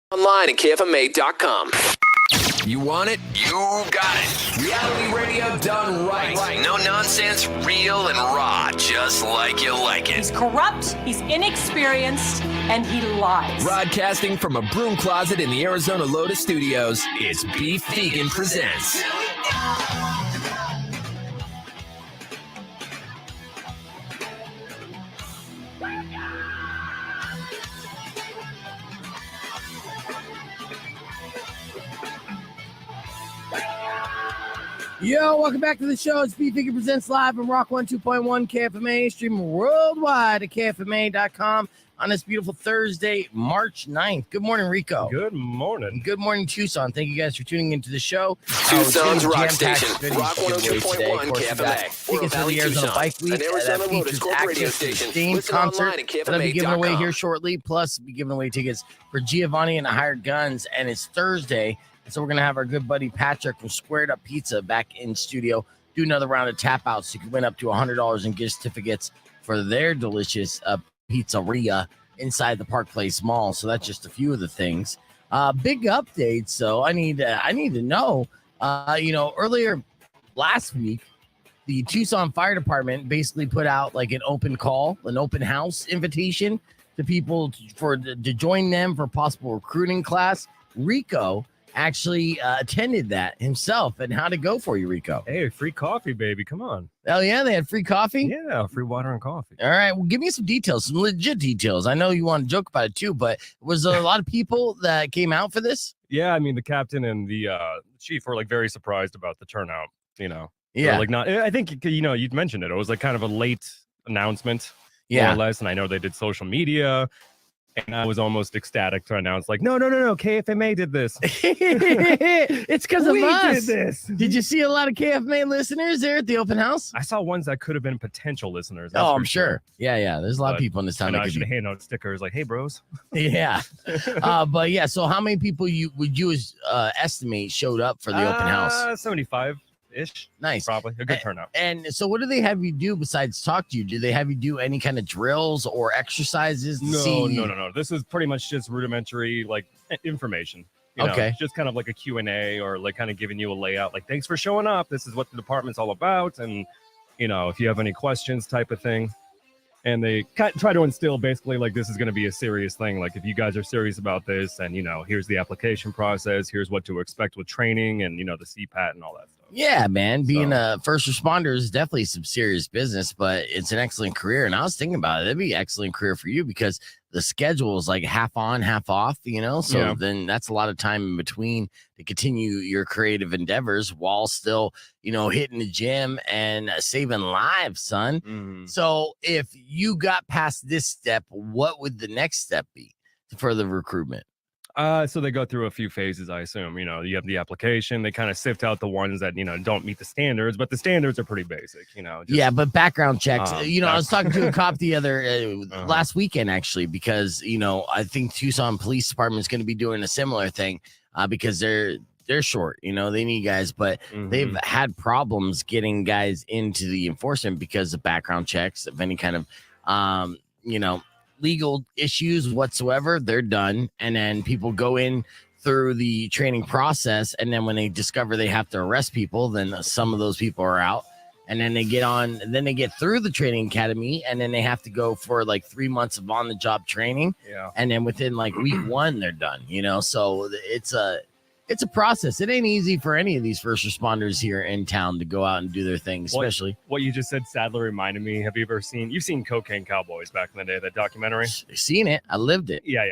Online at KFMA.com. You want it? You got it. Reality radio done right. No nonsense, real and raw, just like you like it. He's corrupt, he's inexperienced, and he lies. Broadcasting from a broom closet in the Arizona Lotus Studios, it's Beef Vegan Presents. Yo, welcome back to the show. It's Beef Vegan Presents live on Rock 102.1 KFMA, streaming worldwide at KFMA.com on this beautiful Thursday, March 9th. Good morning, Rico. Good morning. Good morning, Tucson. Thank you guys for tuning into the show. Tucson's Rock Station, Rock 102.1 KFMA. Tickets for the Arizona Bike Week. an Arizona That Lotus features Corp radio access to the station. Stain Listen concert online at that I'll be giving away KFMA.com. here shortly. Plus, be giving away tickets for Giovanni and the Hired Guns. And it's Thursday. So we're going to have our good buddy Patrick from Squared Up Pizza back in studio, do another round of tap outs. You can win up to $100 in gift certificates for their delicious pizzeria inside the Park Place Mall. So that's just a few of the things. Big updates. So I need to know, earlier last week, the Tucson Fire Department basically put out like an open call, an open house invitation to people to join them for possible recruiting class. Rico actually attended that himself. And how'd it go for you, Rico? Hey, free coffee, baby. Come on. Oh, yeah? They had free coffee? Yeah, free water and coffee. All right. Well, give me some details, some legit details. I know you want to joke about it too, but was there a lot of people that came out for this? Yeah, I mean, the captain and the chief were like very surprised about the turnout, Yeah. Like not, I think, you'd mentioned it. It was like kind of a late announcement, more or less. And I know they did social media. And I was almost ecstatic to announce, like, no, KFMA did this. It's because of us. Did this. Did you see a lot of KFMA listeners there at the open house? I saw ones that could have been potential listeners. Oh, I'm sure. Yeah. There's a lot of people in this town. And I should have handed out stickers like, hey, bros. Yeah. But yeah, so how many people would you estimate showed up for the open house? 75-ish. Nice. Probably. A good turnout. And so what do they have you do besides talk to you? Do they have you do any kind of drills or exercises? No. This is pretty much just rudimentary, like, information. Okay. Just kind of like a Q&A or like kind of giving you a layout. Like, thanks for showing up. This is what the department's all about. And, if you have any questions type of thing. And they try to instill basically like this is going to be a serious thing. Like if you guys are serious about this and, here's the application process. Here's what to expect with training and, the CPAT and all that stuff. Yeah, man. Being a first responder is definitely some serious business, but it's an excellent career. And I was thinking about it. It'd be an excellent career for you because the schedule is like half on, half off, So then that's a lot of time in between to continue your creative endeavors while still, hitting the gym and saving lives, son. Mm-hmm. So if you got past this step, what would the next step be for the recruitment? So they go through a few phases, I assume. You have the application. They kind of sift out the ones that, don't meet the standards, but the standards are pretty basic, Yeah, but background checks. I was talking to a cop the other last weekend, actually, because, I think Tucson Police Department is going to be doing a similar thing because they're short, they need guys, but they've had problems getting guys into the enforcement because of background checks of any kind of, legal issues whatsoever. They're done. And then people go in through the training process. And then when they discover they have to arrest people, then some of those people are out. And then they get through the training academy, and then they have to go for like 3 months of on the job training. Yeah. And then within like week 1, they're done, so it's a process. It ain't easy for any of these first responders here in town to go out and do their thing, especially. What you just said sadly reminded me. Have you ever you've seen Cocaine Cowboys back in the day, that documentary? I've seen it. I lived it. Yeah.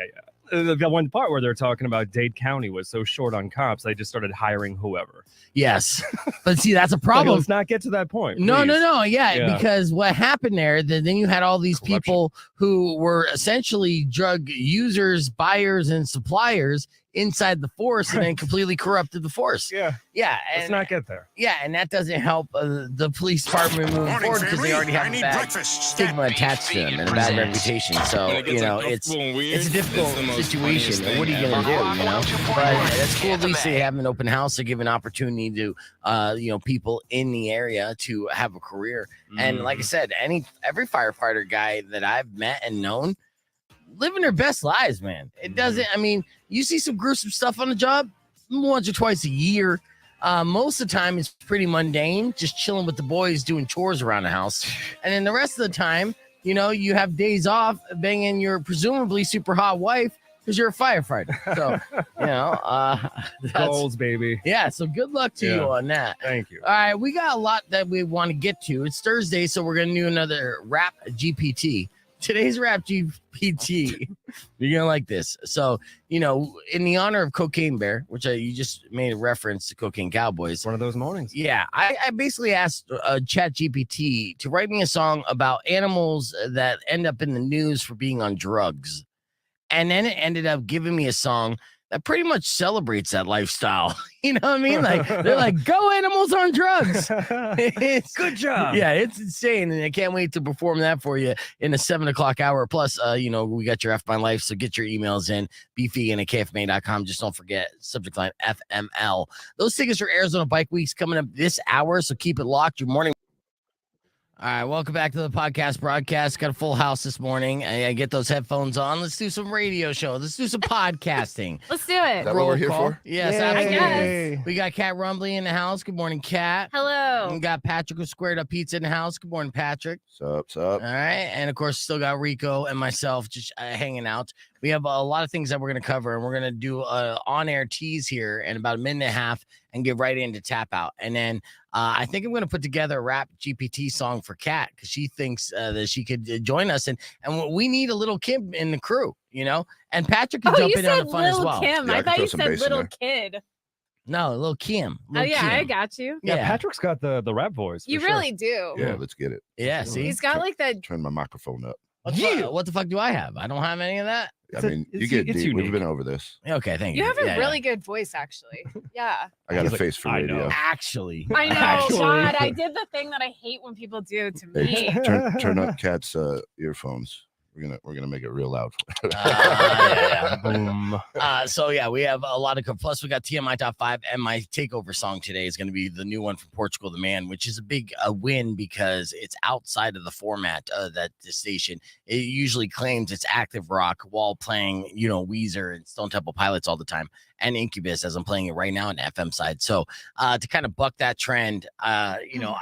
The one part where they're talking about Dade County was so short on cops, they just started hiring whoever. Yes. But see, that's a problem. Let's not get to that point. No. Yeah, because what happened there, then you had all these people who were essentially drug users, buyers, and suppliers inside the force and then completely corrupted the force. Yeah. Let's not get there. Yeah, and that doesn't help the police department moving forward because they already have a bad stigma attached to them and a bad reputation. So, it's a difficult situation. And what are you going to do, But that's cool. At least they have an open house. They give an opportunity to, people in the area to have a career. And like I said, every firefighter guy that I've met and known, living their best lives, man. It doesn't, I mean, you see some gruesome stuff on the job once or twice a year. Most of the time, it's pretty mundane, just chilling with the boys doing chores around the house. And then the rest of the time, you know, you have days off banging your presumably super hot wife because you're a firefighter. So, you know, Goals, baby. yeah. So good luck to you on that. Thank you. All right, we got a lot that we want to get to. It's Thursday, so we're going to do another Rap GPT. Today's Rap GPT, you're going to like this. So, you know, in the honor of Cocaine Bear, which you just made a reference to Cocaine Cowboys. One of those mornings. Yeah, I basically asked Chat GPT to write me a song about animals that end up in the news for being on drugs. And then it ended up giving me a song that pretty much celebrates that lifestyle. You know what I mean? Like, they're like, go animals on drugs. Good job. Yeah, it's insane. And I can't wait to perform that for you in the 7:00 hour. Plus, you know, we got your F My Life. So get your emails in, beefvegan@kfma.com. Just don't forget, subject line FML. Those tickets for Arizona Bike Weeks coming up this hour. So keep it locked. Your morning. All right, welcome back to the podcast broadcast. Got a full house this morning. I get those headphones on. Let's do some radio show. Let's do some podcasting. Let's do it. Is that what we're here Call. for? Yes, Yay. absolutely. I guess. We got Cat Rumbley in the house. Good morning, Cat. Hello. We got Patrick with Squared Up Pizza in the house. Good morning, Patrick. Sup? All right. And of course, still got Rico and myself just hanging out. We have a lot of things that we're going to cover, and we're going to do an on-air tease here in about a minute and a half and get right into tap out. And then I think I'm going to put together a Rap GPT song for Kat because she thinks that she could join us. And we need a little Kim in the crew, you know? And Patrick can jump you in on said the fun as little well. Kim. Yeah, I I can thought throw you some said bass in little there. kid. No, little Kim. Oh yeah, I Kim. got you. Yeah, Patrick's got the rap voice. You for sure. really do. Yeah, let's get it. Yeah, see? He's got like that. Turn my microphone up. What the fuck do I have? I don't have any of that. I mean, you get it's deep. We've unique. been over this. Okay, thank you. You have a Yeah, really good voice, actually. Yeah. I got He's a like, face for I radio. know. Actually. I know. Actually. God, I did the thing that I hate when people do to me. Turn up Cat's earphones. We're gonna make it real loud. Boom. So yeah, we have a lot of plus we got TMI top 5, and my takeover song today is going to be the new one from Portugal the Man, which is a big win because it's outside of the format that the station. It usually claims it's active rock while playing, you know, Weezer and Stone Temple Pilots all the time, and Incubus as I'm playing it right now on the FM side. So to kind of buck that trend, you know,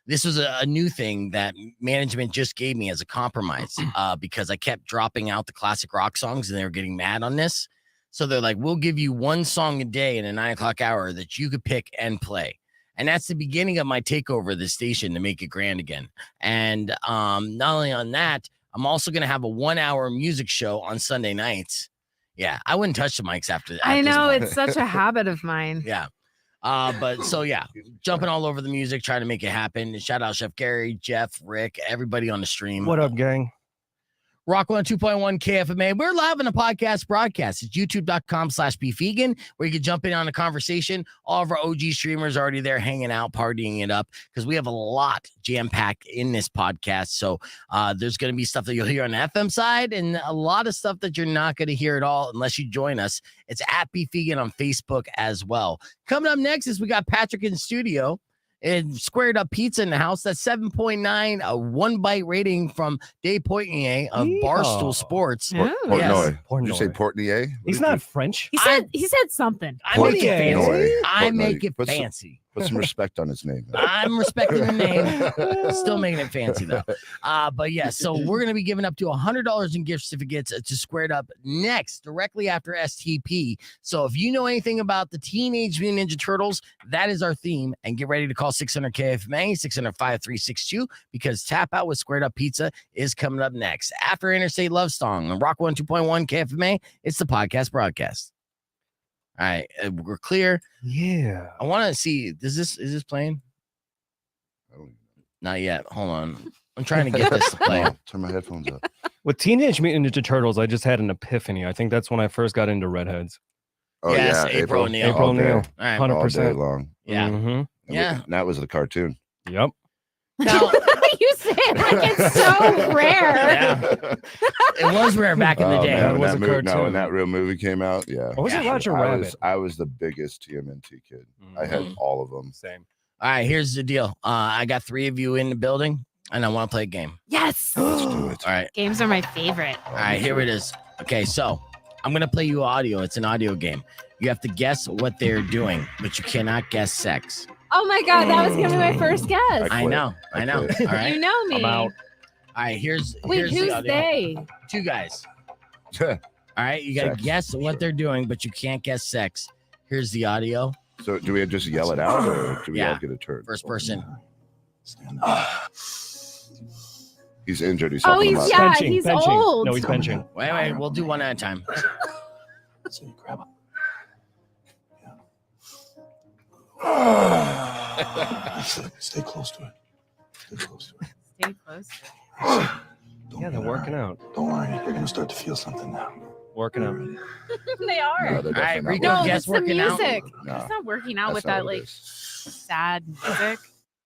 this was a new thing that management just gave me as a compromise because I kept dropping out the classic rock songs and they were getting mad on this. So they're like, we'll give you one song a day in a 9:00 hour that you could pick and play. And that's the beginning of my takeover of the station to make it grand again. And not only on that, I'm also going to have a 1-hour music show on Sunday nights. Yeah, I wouldn't touch the mics after that. I know. It's such a habit of mine. Yeah. But so yeah, jumping all over the music, trying to make it happen. Shout out Chef Gary, Jeff, Rick, everybody on the stream. What up, gang? Rock 102.1 KFMA. We're live in a podcast broadcast. It's youtube.com/Beef Vegan, where you can jump in on a conversation. All of our OG streamers are already there hanging out, partying it up, because we have a lot jam-packed in this podcast. So there's going to be stuff that you'll hear on the FM side and a lot of stuff that you're not going to hear at all unless you join us. It's at Beef Vegan on Facebook as well. Coming up next is we got Patrick in the studio. And Squared Up Pizza in the house. That's 7.9, a 1-bite rating from Dave Poitier of Barstool Sports. Oh. Portnoy. Portnoy. Did you say Portnier? He's not French. He said something. I make it fancy. Portnoy. I make it Put some- fancy. Put some respect on his name. I'm respecting the name. Still making it fancy though. But yeah, so we're gonna be giving up to $100 in gift certificates to Squared Up next, directly after STP. So if you know anything about the Teenage Mutant Ninja Turtles, that is our theme. And get ready to call 600 KFMA 600-5362 because Tap Out with Squared Up Pizza is coming up next after Interstate Love Song on Rock 102.1 KFMA. It's the podcast broadcast. All right, we're clear. Yeah. I want to see. Is this playing? I don't even Not yet. Hold on. I'm trying to get this to play. know. Turn my headphones up. With Teenage Mutant Ninja Turtles, I just had an epiphany. I think that's when I first got into redheads. Oh Yes, yeah, April O'Neil. April All day. O'Neil. All right. 100%. All day long. Yeah. Mhm. And Yeah. and that was the cartoon. Yep. Now, You say it like it's so rare. Yeah. it was rare back in the Oh, day. man, It was a when cartoon. that real movie came out, yeah. Or was it Yeah. Roger I Rabbit? was, I was the biggest TMNT kid. I had Mhm. all of them. Same. All right, here's the deal. I got 3 of you in the building. And I want to play a game. Yes. Let's do it. All right. Games are my favorite. All right, here it is. Okay, so I'm going to play you audio. It's an audio game. You have to guess what they're doing, but you cannot guess sex. Oh my God, that was gonna be my first guess. I know. quit. All right. You know me. I'm out. All right, here's Wait, the who's audio. they? Two guys. All right, you got to Sex, guess what they're doing, but you can't guess sex. Here's the audio. So do we just yell it out, or do we Yeah. all get a turn? First person. He's injured. He's Oh, helping him he's out. Benching, he's benching. old. No, he's benching. Wait, we'll do one at a time. So you grab up. Stay close to it. Stay close to it. Stay close. Don't Yeah, be they're in a working hurry. out. Don't worry. You're gonna start to feel something now. Working out. They are. No, they're All right, definitely Rico, not No, guess it's the working out. music. No, It's not working out that's with not that what it like is. sad music.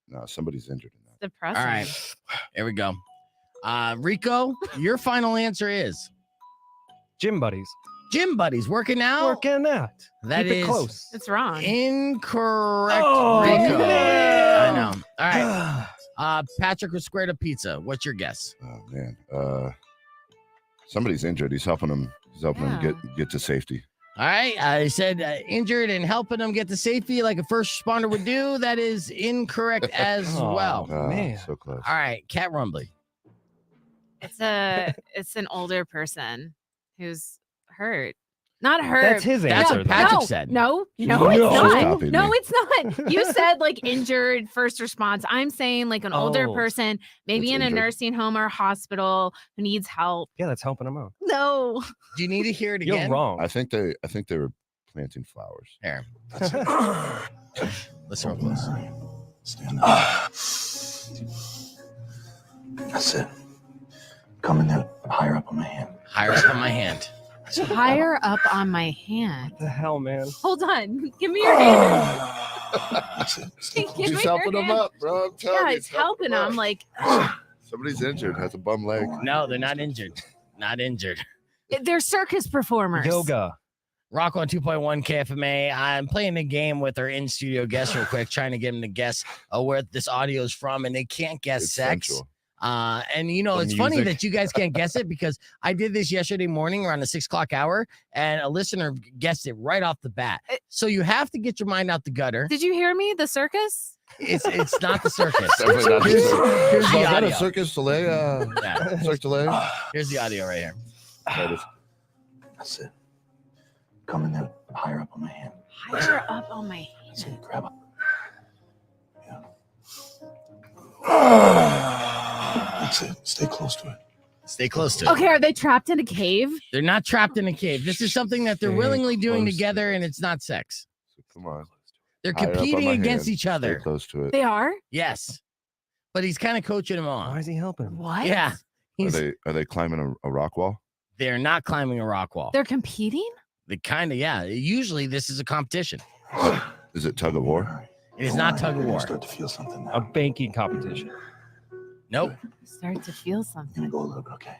No, somebody's injured in that. Depressing. All right, here we go. Rico, your final answer is Gym buddies. gym buddies working out. Working out. That Keep it is close. It's wrong. incorrect, Oh, Rico. man. I know. All right, Patrick with Squared Up Pizza. What's your guess? Oh man, somebody's injured. He's helping him. He's helping him get to safety. All right, I said injured and helping them get to safety like a first responder would do. That is incorrect as Oh. well. Oh, Man. so close. All right, Cat Rumbley. It's an older person who's hurt. Not hurt. That's his That's answer. what though. Patrick no, said. No, She's no, not it's not. stopping No, me. it's not. You said like injured first response. I'm saying like an older Oh. person, maybe That's in a injured. nursing home or hospital who needs help. Yeah, that's helping him out. No. Do you need to hear it You're again? wrong. I think they were planting flowers. Here, That's it. listen real Don't be in a close. hurry. Stand up. That's it. Coming there higher up on my hand. Higher up on my hand. Higher up on my hand. What the hell, man? Hold on. Give me your hand. That's it. Stay close. Give He's me helping your him hand. up, bro. I'm telling Yeah, you, it's helping him. Like Somebody's injured. Has a bum leg. No, they're not injured. Not injured. they're circus performers. Yoga. Rock on 2.1 KFMA. I'm playing a game with our in-studio guests real quick, trying to get them to guess where this audio is from, and they can't guess It's sex. sensual. And you know, The it's funny music. that you guys can't guess it because I did this yesterday morning around the 6 o'clock hour, and a listener guessed it right off the bat. So you have to get your mind out the gutter. Did you hear me? The circus? It's not the circus. Definitely not the Here's circus. the Is that audio. a Circus Soleil? Yeah, Cirque du Soleil? here's the audio right here. That is- That's it. Coming there higher up on my hand. Higher up on my So hand. you grab up. Yeah. That's it. Stay close to it. Stay close to it. Okay, are they trapped in a cave? They're not trapped in a cave. This is something that they're Stay willingly doing close to together, it. and it's not sex. Come on. They're Higher up on competing my against hand. each Stay other. close to it. They are? Yes, but he's kind of coaching them Why on. is he helping him? What? Yeah, Are they climbing a rock wall? they're not climbing a rock wall. They're competing? They kind of, yeah. Usually, this is a competition. Is it tug of war? It is not tug of You're gonna war. start to feel something now. A banking competition. Nope. Start to feel Gonna something. go a little bit, okay?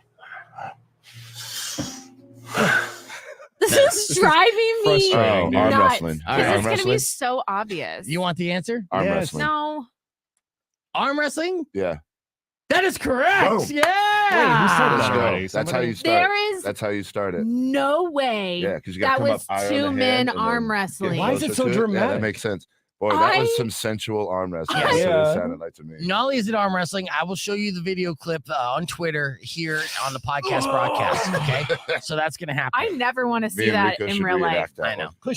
This is driving me Frustrating, dude. arm nuts. wrestling. All Because right. it's going to be wrestling? so obvious. You want the answer? Arm Yes. wrestling. No. Arm wrestling? Yeah. That is correct. Boom. Yeah. Wait, who said Let's that go. already? That's how Somebody- you start. There is That's how you start it. no way Yeah, because you got to that come was up higher on the two hand men and arm then get wrestling. Why is it closer so to Yeah, dramatic? that makes sense. Boy, that was I- some sensual arm wrestling. I- That's what Yeah. it sounded like to me. Not only is it arm wrestling, I will show you the video clip on Twitter here on the podcast broadcast. Okay. So that's going to happen. I never want to Me see and that Rico in should real life. reenact that I know. one.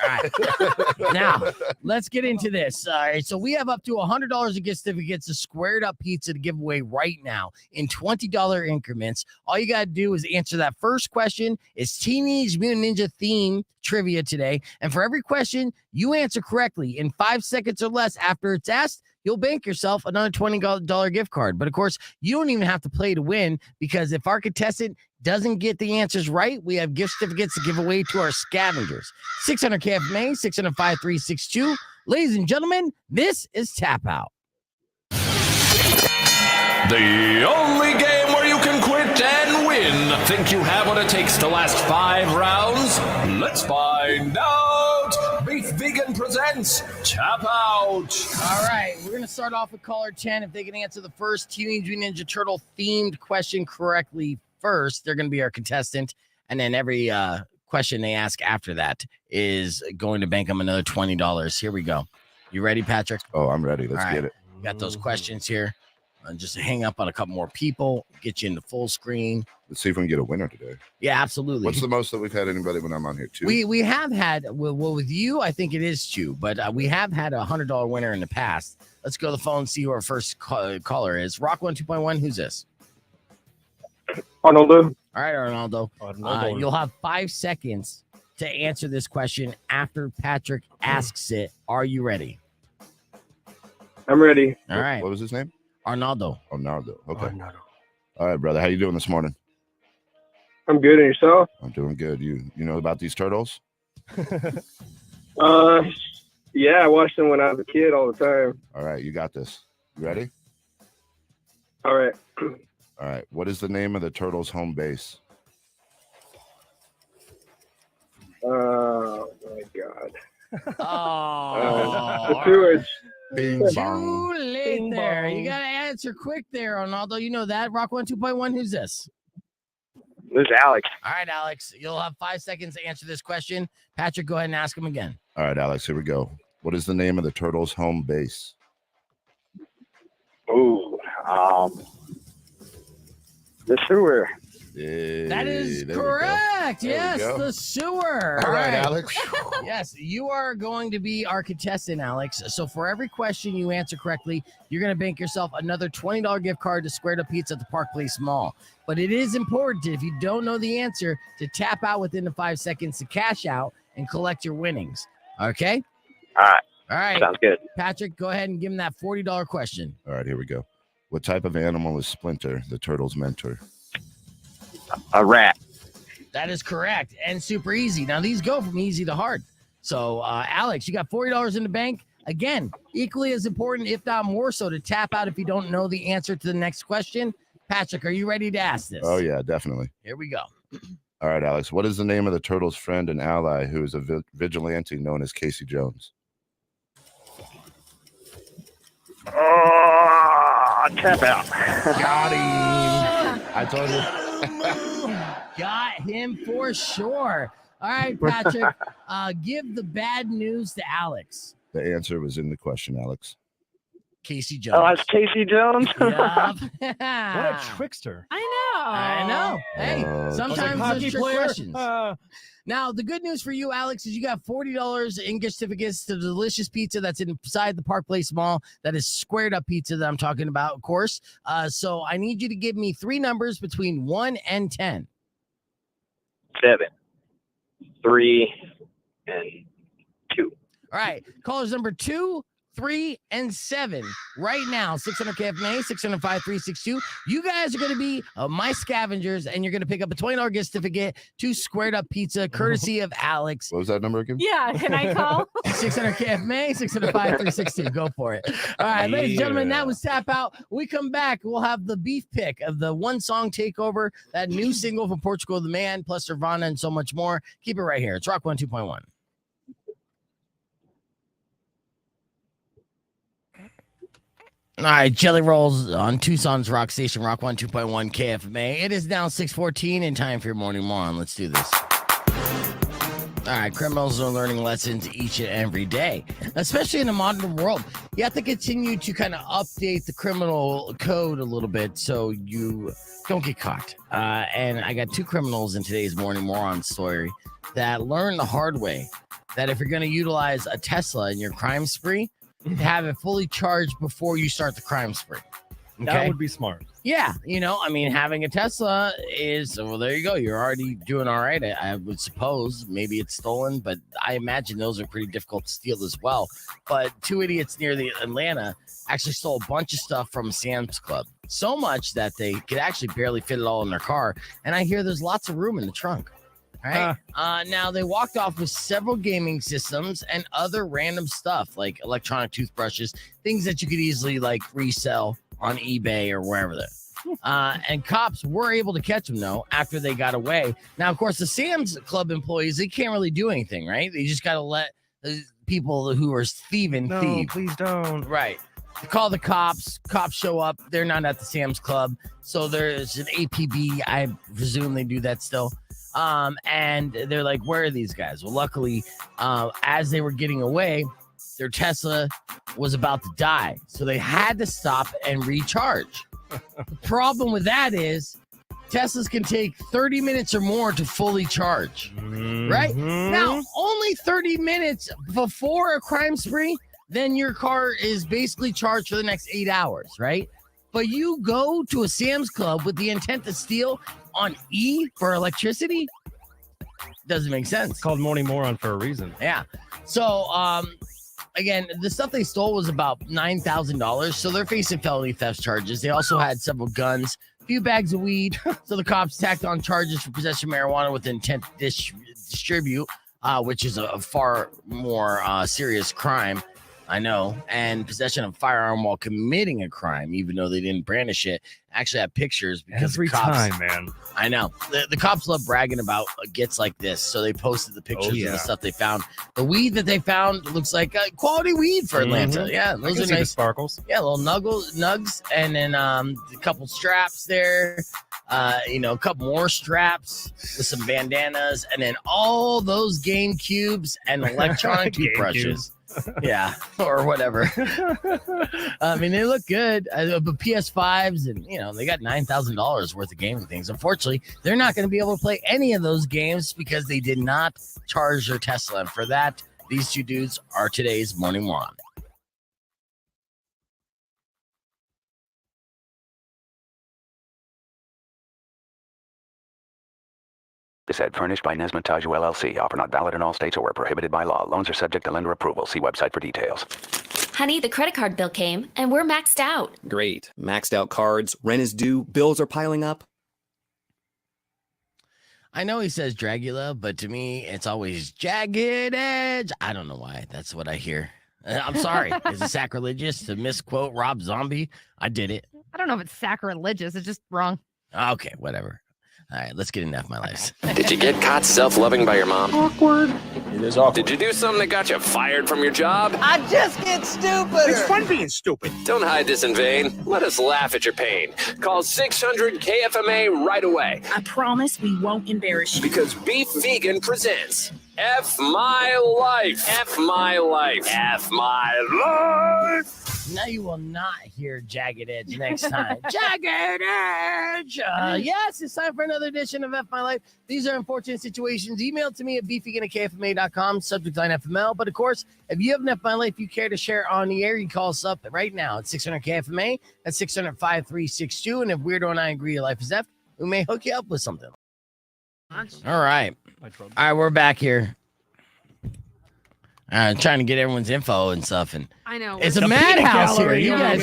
All right. Now, let's get into this. All right. So we have up to $100 of gift certificates to Squared Up Pizza to give away right now in $20 increments. All you got to do is answer that first question. It's Teenage Mutant Ninja theme trivia today. And for every question you answer correctly in 5 seconds or less after it's asked, you'll bank yourself another $20 gift card. But of course, you don't even have to play to win, because if our contestant doesn't get the answers right, we have gift certificates to give away to our scavengers. 600 KFMA, 600-5362. Ladies and gentlemen, this is Tap Out. The only game where you can quit and win. Think you have what it takes to last 5 rounds? Let's find out. Beef Vegan presents nonsense. Tap out. All right, we're going to start off with caller 10. If they can answer the first Teenage Mutant Ninja Turtle themed question correctly first, they're going to be our contestant. And then every question they ask after that is going to bank them another $20. Here we go. You ready, Patrick? Oh, I'm ready. Let's get it. Got those questions here. Just hang up on a couple more people, get you into full screen. Let's see if we can get a winner today. Yeah, absolutely. What's the most that we've had anybody when I'm on here? 2? We have had, well, with you, I think it is 2, but we have had a $100 winner in the past. Let's go to the phone and see who our first caller is. Rock 1 2.1, who's this? Arnoldo. All right, Arnoldo. You'll have 5 seconds to answer this question after Patrick asks it. Are you ready? I'm ready. All right. What was his name? Arnoldo. Arnoldo. Okay. All right, brother. How you doing this morning? I'm good. And yourself? I'm doing good. You know about these turtles? Yeah, I watched them when I was a kid all the time. All right, you got this. You ready? All right. All right. What is the name of the turtles' home base? Oh my God. Oh, the sewage. Bing bong. Too late there. You got to answer quick there, Arnoldo. You know that. Rock 1 2.1, who's this? This is Alex. All right, Alex. You'll have 5 seconds to answer this question. Patrick, go ahead and ask him again. All right, Alex, here we go. What is the name of the turtles' home base? Ooh, the sewer. That is correct. Yes, the sewer. All right, Alex. Yes, you are going to be our contestant, Alex. So for every question you answer correctly, you're going to bank yourself another $20 gift card to Squared Up Pizza at the Park Place Mall. But it is important, if you don't know the answer, to tap out within the 5 seconds to cash out and collect your winnings. Okay? All right. Sounds good. Patrick, go ahead and give him that $40 question. All right, here we go. What type of animal is Splinter, the turtle's mentor? A rat. That is correct and super easy. Now, these go from easy to hard. So, Alex, you got $40 in the bank. Again, equally as important, if not more so, to tap out if you don't know the answer to the next question. Patrick, are you ready to ask this? Oh, yeah, definitely. Here we go. All right, Alex. What is the name of the turtle's friend and ally who is a vigilante known as Casey Jones? Tap out. Got him. I told you. Got him for sure. All right, Patrick, give the bad news to Alex. The answer was in the question, Alex. Casey Jones. Oh, that's Casey Jones? Yup. What a trickster. I know. Hey, sometimes hockey there's trick player. questions. Now, the good news for you, Alex, is you got $40 in gift certificates to the delicious pizza that's inside the Park Place Mall. That is Squared Up Pizza that I'm talking about, of course. So I need you to give me 3 numbers between 1 and 10. 7, 3, and 2. All right. Callers number 2, 3, and 7 right now. 600 KFMA, 605-362. You guys are going to be my scavengers, and you're going to pick up a $20 gift certificate to Squared Up Pizza, courtesy of Alex. What was that number again? Yeah, can I call? 600 KFMA, 605-362. Go for it. All right, ladies and gentlemen, that was Tap Out. When we come back, we'll have the beef pick of the One Song Takeover, that new single from Portugal the Man, plus Nirvana and so much more. Keep it right here. It's Rock 1 2.1. All right, Jelly Rolls on Tucson's Rock Station, Rock 1 2.1 KFMA. It is now 6:14 and time for your morning moron. Let's do this. All right, criminals are learning lessons each and every day, especially in the modern world. You have to continue to kind of update the criminal code a little bit so you don't get caught. And I got 2 criminals in today's morning moron story that learned the hard way that if you're going to utilize a Tesla in your crime spree, have it fully charged before you start the crime spree. Okay? That would be smart. Yeah, having a Tesla is, well, there you go. You're already doing all right. I would suppose maybe it's stolen, but I imagine those are pretty difficult to steal as well. But 2 idiots near the Atlanta actually stole a bunch of stuff from Sam's Club. So much that they could actually barely fit it all in their car. And I hear there's lots of room in the trunk. Right. Now they walked off with several gaming systems and other random stuff like electronic toothbrushes, things that you could easily resell on eBay or wherever. And cops were able to catch them though after they got away. Now, of course, the Sam's Club employees, they can't really do anything, right? They just got to let people who are thieving. No, please don't. Right. They call the cops. Cops show up. They're not at the Sam's Club. So there's an APB. I presume they do that still. And they're like, where are these guys? Well, luckily, as they were getting away, their Tesla was about to die. So they had to stop and recharge. The problem with that is Teslas can take 30 minutes or more to fully charge. Right? Now, only 30 minutes before a crime spree, then your car is basically charged for the next 8 hours, right? But you go to a Sam's Club with the intent to steal on E for electricity? Doesn't make sense. It's called Morning Moron for a reason. Yeah. So, again, the stuff they stole was about $9,000. So they're facing felony theft charges. They also had several guns, a few bags of weed. So the cops tacked on charges for possession of marijuana with intent to distribute, which is a far more serious crime. I know. And possession of firearm while committing a crime, even though they didn't brandish it. Actually have pictures because every cops, time, man. I know. The cops love bragging about gets like this. So they posted the pictures of the stuff they found. The weed that they found looks like quality weed for Atlanta. Yeah, those are nice. Sparkles. Yeah, little nugs. And then a couple straps there. A couple more straps with some bandanas. And then all those Game Cubes and electronic toothbrushes. Yeah, or whatever. I mean, they look good. But PS5s and, they got $9,000 worth of gaming things. Unfortunately, they're not going to be able to play any of those games because they did not charge their Tesla. And for that, these two dudes are today's Morning Moron. This ad furnished by Nesmataju LLC. Offer not valid in all states or where prohibited by law. Loans are subject to lender approval. See website for details. Honey, the credit card bill came, and we're maxed out. Great. Maxed out cards, rent is due, bills are piling up. I know he says Dragula, but to me, it's always Jagged Edge. I don't know why. That's what I hear. I'm sorry. Is it sacrilegious to misquote Rob Zombie? I did it. I don't know if it's sacrilegious. It's just wrong. Okay, whatever. All right, let's get into F My Life. Did you get caught self-loving by your mom? Awkward. It is awkward. Did you do something that got you fired from your job? I just get stupid. It's fun being stupid. Don't hide this in vain. Let us laugh at your pain. Call 600-KFMA right away. I promise we won't embarrass you. Because Beef Vegan presents F My Life. F My Life. F My Life. Now you will not hear Jagged Edge next time. Jagged Edge! Yes, it's time for another edition of F My Life. These are unfortunate situations. Email to me at beefvegan@kfma.com, subject line FML. But of course, if you have an F My Life you care to share on the air, you call us up right now at 600-KFMA. That's 600-5362. And if Weirdo and I agree your life is F, we may hook you up with something. All right. All right, we're back here. Trying to get everyone's info and stuff, and I know it's a madhouse here. You guys,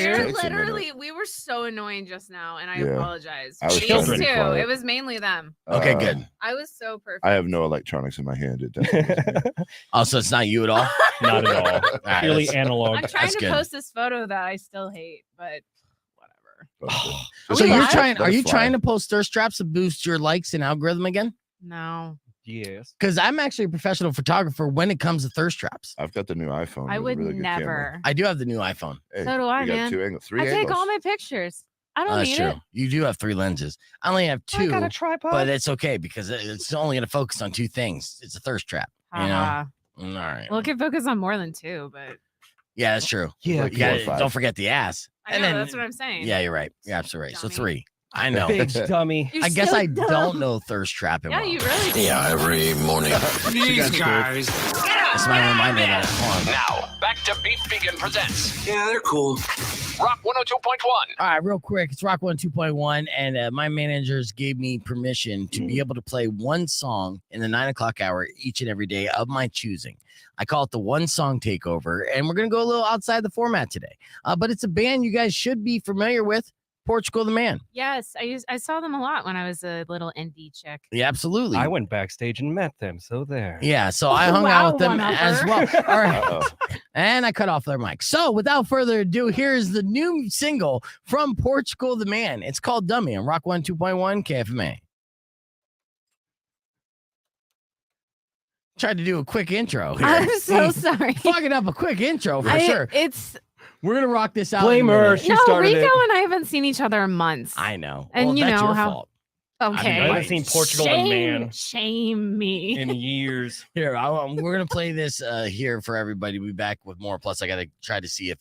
we were so annoying just now, and I apologize. I was These trying two, to be quiet. it was mainly them. Okay, good. I was so perfect. I have no electronics in my hand. It definitely Oh, so it's not you at all? Not at all. Right, Purely analog. I'm trying to post this photo that I still hate, but whatever. So you're trying? Are you trying to post thirst traps to boost your likes and algorithm again? No. Yes. Because I'm actually a professional photographer when it comes to thirst traps. I've got the new iPhone. I with a would really good never. camera. I do have the new iPhone. Hey, So do I, you got man. 2 angles, 3 I angles. take all my pictures. I don't That's need true. it. You do have 3 lenses. I only have 2. I got a tripod. But it's okay because it's only going to focus on 2 things. It's a thirst trap. You know. All right. Well, it can focus on more than 2, but Yeah, that's true. Yeah, You gotta, don't forget the ass. I know, that's what I'm saying. Yeah, you're right. You're absolutely right. So Dummy. 3. I know. Big dummy. You're I guess so I dumb. don't know thirst trapping. Yeah, well. you really do. Yeah, every morning. These guys. This might remind me of that. Hold on. Now, back to Beef Vegan Presents Yeah, they're cool. Rock 102.1. All right, real quick. It's Rock 102.1, and my managers gave me permission to be able to play one song in the 9 o'clock hour each and every day of my choosing. I call it the One Song Takeover, and we're going to go a little outside the format today. But it's a band you guys should be familiar with, Portugal the Man. Yes, I saw them a lot when I was a little indie chick. Yeah, absolutely. I went backstage and met them, so there. Yeah, so I hung out with them as well. All right. Uh-oh. And I cut off their mic. So without further ado, here's the new single from Portugal the Man. It's called Dummy on Rock 102.1 KFMA. Tried to do a quick intro here. I'm so sorry. Fucking up a quick intro for sure. We're gonna rock this out. Blame her. She started Rico it. and I haven't seen each other in months. I know. And well, you that's know your how. fault. Okay. I haven't seen Portugal and Man Shame me. in years. Here, we're gonna play this here for everybody. We'll be back with more. Plus, I gotta try to see if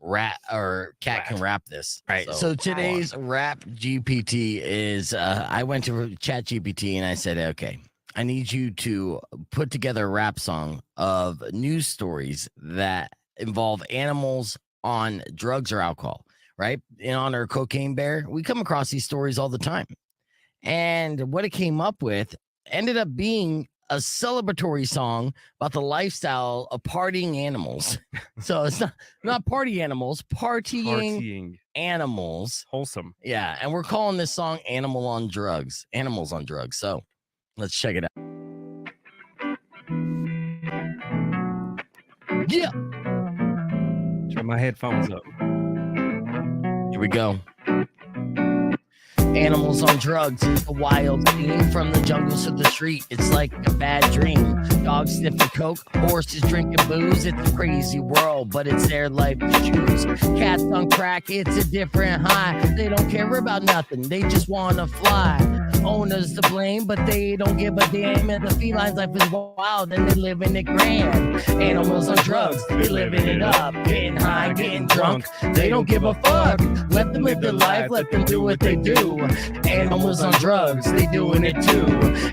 rat or cat can rap this. All right. So today's rap GPT is I went to Chat GPT and I said, okay, I need you to put together a rap song of news stories that involve animals on drugs or alcohol, right? In honor of Cocaine Bear, we come across these stories all the time. And what it came up with ended up being a celebratory song about the lifestyle of partying animals. So it's not party animals, partying animals. Wholesome. Yeah. And we're calling this song Animal on Drugs. Animals on Drugs. So let's check it out. Yeah. Turn my headphones up. Here we go. Animals on drugs is a wild theme from the jungles to the street. It's like a bad dream. Dogs sniffing coke, horses drinking booze. It's a crazy world, but it's their life to choose. Cats on crack, it's a different high. They don't care about nothing, they just wanna fly. Owners to blame, but they don't give a damn. And the feline's life is wild and they living it grand. Animals on drugs, they living it up. Getting high, getting drunk, they don't give a fuck. Let them live their life, let them do what they do. Animals on drugs, they doing it too.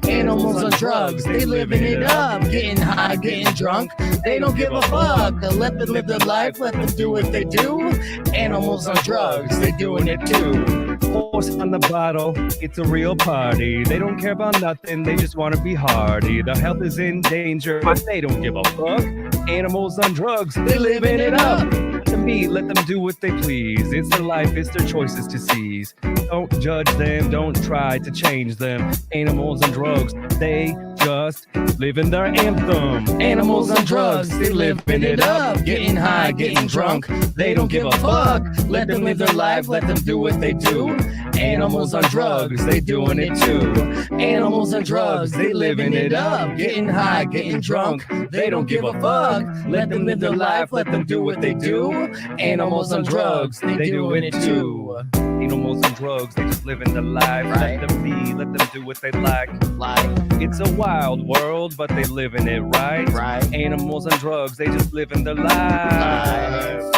Animals on drugs, they living it up. Getting high, getting drunk, they don't give a fuck. Let them live their life, let them do what they do. Animals on drugs, they doing it too. Horse on the bottle, it's a real party. They don't care about nothing, they just want to be hardy. Their health is in danger, but they don't give a fuck. Animals on drugs, they living it up. To me, let them do what they please. It's their life, it's their choices to seize. Don't judge them, don't try to change them. Animals on drugs, they just living their anthem. Animals on drugs, they living it up. Getting high, getting drunk, they don't give a fuck. Let them live their life, let them do what they do. Animals on drugs, they doing it too. Animals on drugs, they living it up. Getting high, getting drunk, they don't give a fuck. Let them live their life, let them do what they do. Animals on drugs, they doing it too. Animals on drugs, they just living their life. Right. Let them be, let them do what they like. It's a wild world, but they living it right. Animals on drugs, they just living their life.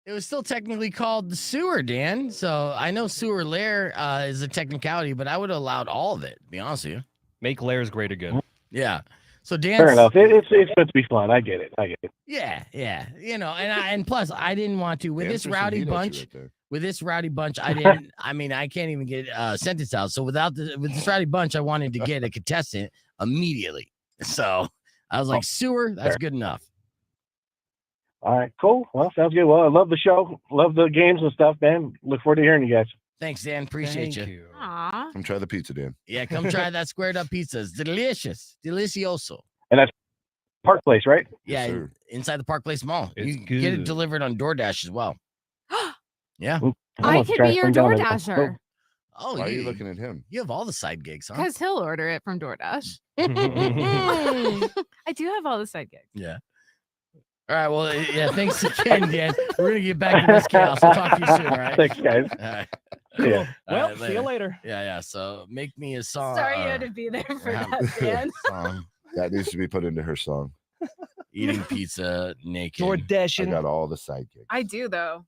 It was still technically called the sewer, Dan. So I know sewer lair is a technicality, but I would have allowed all of it, to be honest with you. Make lairs great again. Yeah. So Dan. Fair enough. It's meant to be fun. I get it. Yeah, yeah. You know, and plus I didn't want to with this rowdy bunch. With this rowdy bunch, I didn't. I mean, I can't even get a sentence out. So with this rowdy bunch, I wanted to get a contestant immediately. So I was like, sewer, that's good enough. All right, cool. Well, sounds good. Well, I love the show. Love the games and stuff, man. Look forward to hearing you guys. Thanks, Dan. Appreciate you. Aww. Come try the pizza, Dan. Yeah, come try that squared up pizza. It's delicious. Delicioso. And that's Park Place, right? Yeah, Yes, inside the Park Place Mall. It's You can get it good. delivered on DoorDash as well. Yeah. I could be your DoorDasher. Oh, Why are you looking at him? You have all the side gigs, huh? Because he'll order it from DoorDash. I do have all the side gigs. Yeah. All right. Well, yeah. Thanks again, Dan. We're gonna get back to this chaos. I'll talk to you soon. All right. Thanks, guys. All right. Yeah. Well, right, see you later. Yeah. So make me a song. Sorry you had to be there for that, Dan. Song. That needs to be put into her song. Eating pizza naked. I DoorDashing. got all the side gigs. I do though.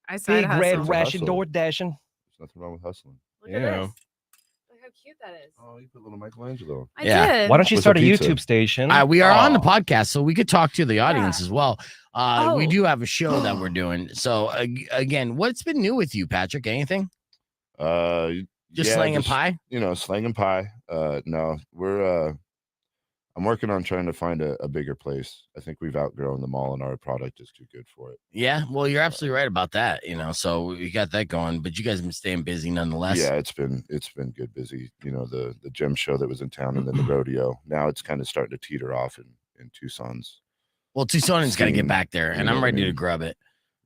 I side Big hustle. red ration Hustle. DoorDashing. There's nothing wrong with hustling. Look at this. Look how cute that is. Oh, you put little Michelangelo. I Yeah. did. Why don't you With start a the pizza. YouTube station? We are on the Oh. podcast, so we could talk to the audience as well. We Oh. do have a show that we're doing. So again, what's been new with you, Patrick? Anything? Just slanging pie? Slanging pie. No, we're I'm working on trying to find a bigger place. I think we've outgrown the mall and our product is too good for it. Yeah, well, you're absolutely right about that. So you got that going, but you guys have been staying busy nonetheless. Yeah, it's been good busy. The gem show that was in town and then the rodeo. Now it's kind of starting to teeter off in Tucson's. Well, Tucson's got to get back there, and I'm ready to grub it.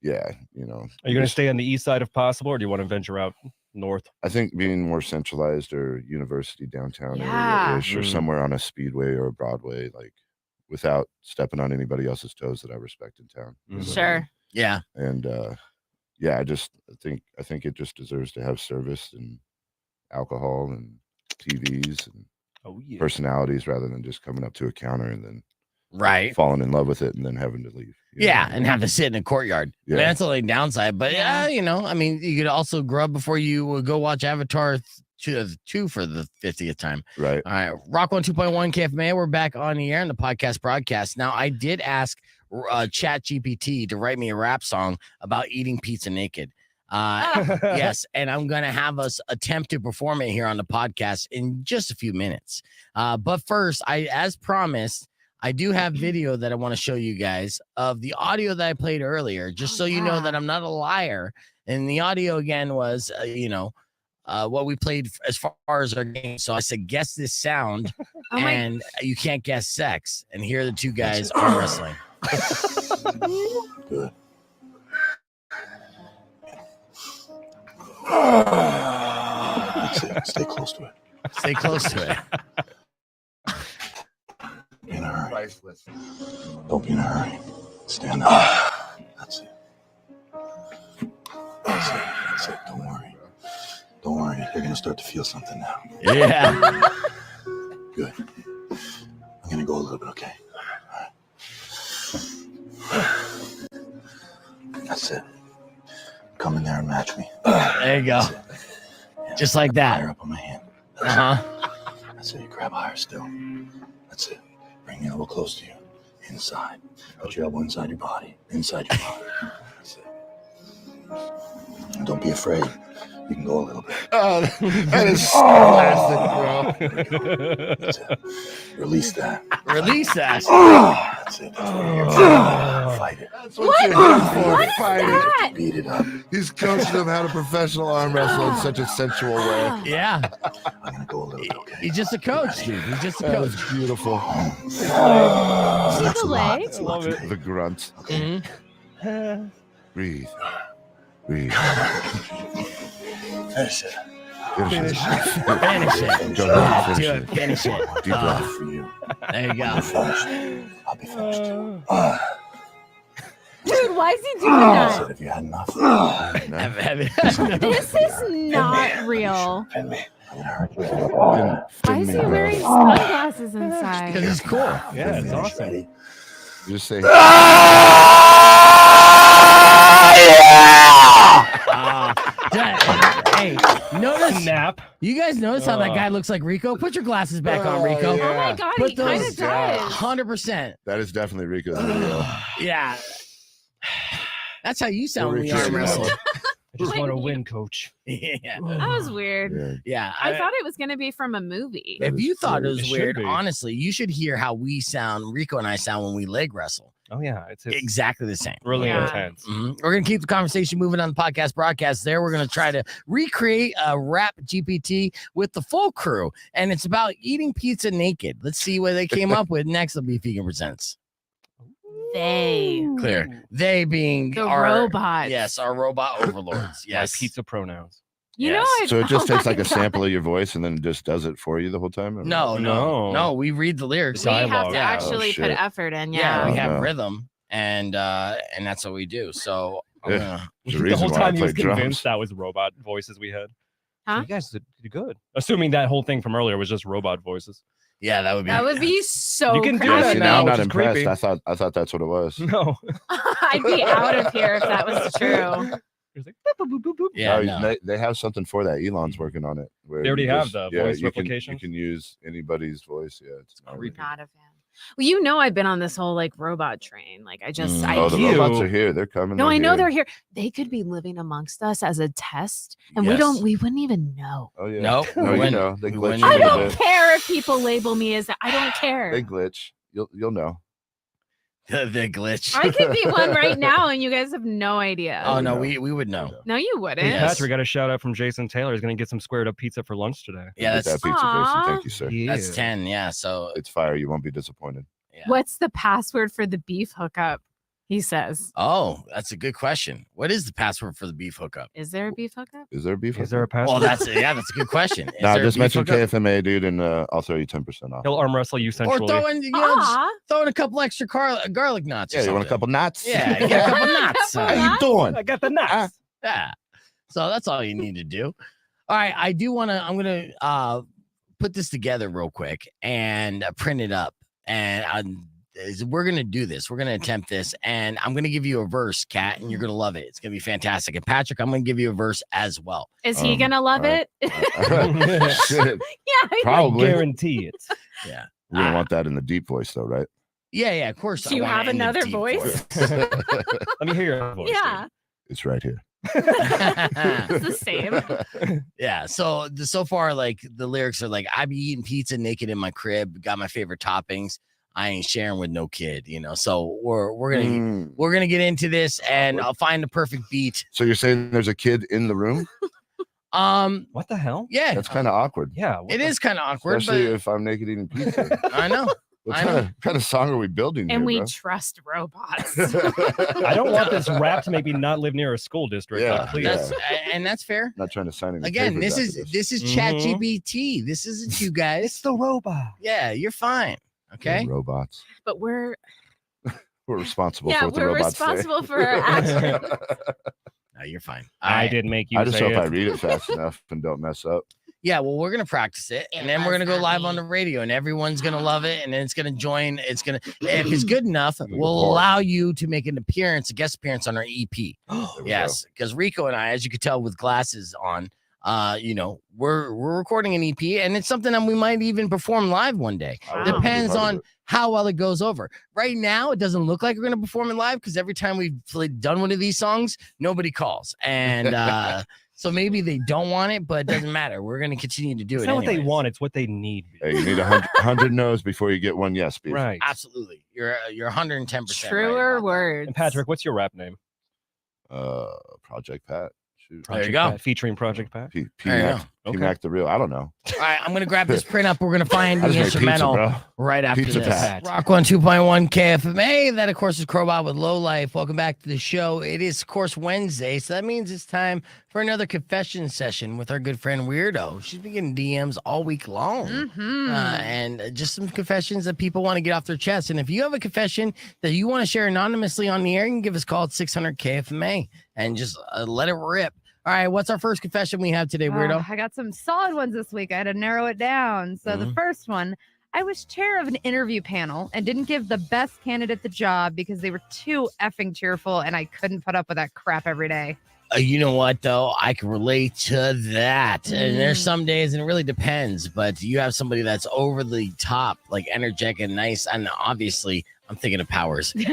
Yeah, Are you going to stay on the east side if possible, or do you want to venture out north? I think being more centralized or university downtown Yeah. area-ish or somewhere on a speedway or a Broadway, like without stepping on anybody else's toes that I respect in town. Sure. Yeah. And I think it just deserves to have service and alcohol and TVs and personalities rather than just coming up to a counter and then falling in love with it and then having to leave. And have to sit in a courtyard. Yeah. I mean, that's the only downside. But you could also grub before you go watch Avatar 2 for the 50th time. Right. All right. Rock 102.1 KFMA. We're back on the air in the podcast broadcast. Now, I did ask Chat GPT to write me a rap song about eating pizza naked. Yes, and I'm gonna have us attempt to perform it here on the podcast in just a few minutes. But first, as promised, I do have video that I want to show you guys of the audio that I played earlier, just so you know that I'm not a liar. And the audio again was, what we played as far as our game. So I said, guess this sound, and you can't guess sex. And here the two guys are wrestling. Good. That's it. Stay close to it. Stay close to it. Be in a hurry. Don't be in a hurry. Stand up. That's it. That's it. Don't worry. Don't worry. You're going to start to feel something now. Yeah. Good. I'm going to go a little bit, okay? All right. That's it. Come in there and match me. There you go. Yeah, just like that. Higher up on my hand. That's it. Grab higher still. That's it. Bring the elbow close to you. Inside. Put your elbow inside your body. Inside your body. That's it. And don't be afraid. You can go a little bit. Oh, that is so classic, bro. That's it. Release that. Release that. That's it. That's what you're here for. Fight it. That's what you're here for. What is Fight that? it. Beat it up. He's coaching them how to professional arm wrestle in such a sensual way. Yeah. I'm going to go a little bit, okay? He's just a coach, dude. He's just a That coach. was beautiful. That's a lot. That's a lot. The grunt. Okay. Breathe. Breathe. Finish it. Finish it. Finish it. Go ahead and Do finish it. it. Finish it. Deep breath. For you. There you go. I'll be finished. Dude, why is he doing That's that? it. If you had enough. This is not real. Pin me. I'm going to hurt you. Why is he wearing sunglasses inside? Because he's cool. Yeah, it's awesome. Ready? You just say, Hey, notice Nap. you guys notice how that guy looks like Rico? Put your glasses back on, Rico. Oh my god, Put he kind those of does. 100%. that is definitely Rico's video. Yeah. That's how you sound when you Rico. arm wrestle. I just want to win, coach. Yeah. That was weird. Yeah. Yeah. I thought it was going to be from a movie. If you thought it It was should weird, be. honestly, you should hear how we sound, Rico and I sound when we leg wrestle. Oh yeah, it's Exactly the same. really Yeah. intense. We're going to keep the conversation moving on the podcast broadcast there. We're going to try to recreate a rap GPT with the full crew, and it's about eating pizza naked. Let's see what they came up with next on Beef Vegan Presents. They. Clear. They being The our robots. Yes, our robot overlords. Yes. My pizza pronouns. You know, Yes. I, So it just oh takes my like a God. sample of your voice and then it just does it for you the whole time? No. We read the lyrics. We have Dialogue. to Yeah. actually Oh, put shit. effort in. Yeah, Yeah. we have no. rhythm, and that's what we do. So I'm Yeah. gonna- The The reason whole why I time he was play convinced drums. that was robot voices we had. Huh? You guys did good. Assuming that whole thing from earlier was just robot voices. yeah, that would be. That would be so You can do crazy. that See, now, now I'm which not is impressed. creepy. I thought that's what it was. No. I'd be out of here if that was true. It was like boop, boop, boop, boop, boop. Yeah, No, no. they have something for that. Elon's working on it. Where They already you have just- the yeah, voice you replication? You can use anybody's voice. Yeah, it's I'm gnarly. not a fan. Well, you know, I've been on this whole like robot train. Like I just, the robots are here. They're coming. No, they're I know here. they're here. They could be living amongst us as a test, and Yes. we wouldn't even know. Oh yeah. Nope. No, We you wouldn't. know they We glitch. wouldn't a I even little don't bit. care if people label me as that. I don't care. They glitch. You'll know. The glitch. I could be one right now, and you guys have no idea. Oh no, we would know. No, you wouldn't. Hey, Yes. Patrick, got a shout out from Jason Taylor. He's going to get some squared up pizza for lunch today. Yeah, Get that's that pizza, Aw. Jason. Thank you, sir. that's 10. Yeah, so It's fire. You won't be disappointed. yeah. What's the password for the beef hookup? He says. Oh, that's a good question. What is the password for the beef hookup? Is there a beef hookup? Is there a beef? Is there a hookup? password? Well, that's a good question. Is Nah, there a just beef mention hookup? KFMA, dude, and I'll throw you 10% off. He'll arm wrestle you Or centrally. throw in, throw in a couple extra garlic knots. Or Yeah, you want a something. couple knots? Yeah, you got a couple knots. How you doing? I got the nuts. Yeah. So that's all you need to do. All right. I'm going to put this together real quick and print it up. And we're going to do this. We're going to attempt this. And I'm going to give you a verse, Kat, and you're going to love it. It's going to be fantastic. And Patrick, I'm going to give you a verse as well. Is he gonna love all right. it? Shit. Yeah. Probably. Guarantee it. Yeah. We're going to want that in the deep voice, though, right? Yeah, of course. Do you have another voice? Let me hear your voice. Yeah. It's right here. It's the same. Yeah. So far, like the lyrics are like, I be eating pizza naked in my crib, got my favorite toppings. I ain't sharing with no kid, So we're gonna get into this, and I'll find the perfect beat. So you're saying there's a kid in the room? What the hell? Yeah, That's kind of awkward. Yeah. it is kind of awkward, Especially but if I'm naked eating pizza. I know. What I know. kind of song are we building And here, we bro? trust robots. I don't want this rap to maybe not live near a school district. Yeah, Please. That's fair. Not trying to sign any Again, papers this after is Mhm. ChatGPT. This isn't you guys. It's the robot. Yeah, you're fine. Okay. Yeah, robots. But we're responsible for what the we're robots responsible say. for our actions. No, you're fine. I didn't make you I just say hope it. I read it fast enough and don't mess up. Yeah, well, we're gonna practice it, and then we're gonna go live on the radio, and everyone's gonna love it, and then it's gonna join. It's gonna, if it's good enough, we'll allow you to make an appearance, a guest appearance on our EP. Yes, because Rico and I, as you could tell with glasses on, we're recording an EP, and it's something that we might even perform live one day. Wow. Depends on how well it goes over. Right now, it doesn't look like we're gonna perform it live because every time we've done one of these songs, nobody calls, and so maybe they don't want it, but it doesn't matter. We're gonna continue to do It's it. not what they anyways. want. It's what they need. Hey, you need 100 no's before you get one yes, Beef. Right. Absolutely, you're 110%. Truer words. And Patrick, what's your rap name? Project Pat. Shoot. There you go. Pat, featuring Project Pat. P There you Mac. go. P Okay. Mac the real. I don't know. All right, I'm gonna grab this print up. We're gonna find I the just made pizza, instrumental bro. right after Pizza this. Pat. Rock 102.1 KFMA. That, of course, is Crowbot with Low Life. Welcome back to the show. It is, of course, Wednesday, so that means it's time for another confession session with our good friend Weirdo. She's been getting DMs all week long, and just some confessions that people want to get off their chest. And if you have a confession that you want to share anonymously on the air, you can give us a call at 600 KFMA and just let it rip. All right, what's our first confession we have today, Weirdo? I got some solid ones this week. I had to narrow it down. So the first one, I was chair of an interview panel and didn't give the best candidate the job because they were too effing cheerful and I couldn't put up with that crap every day. You know what, though? I can relate to that. And there's some days, and it really depends, but you have somebody that's over the top, like energetic and nice. And obviously, I'm thinking of Powers. Like,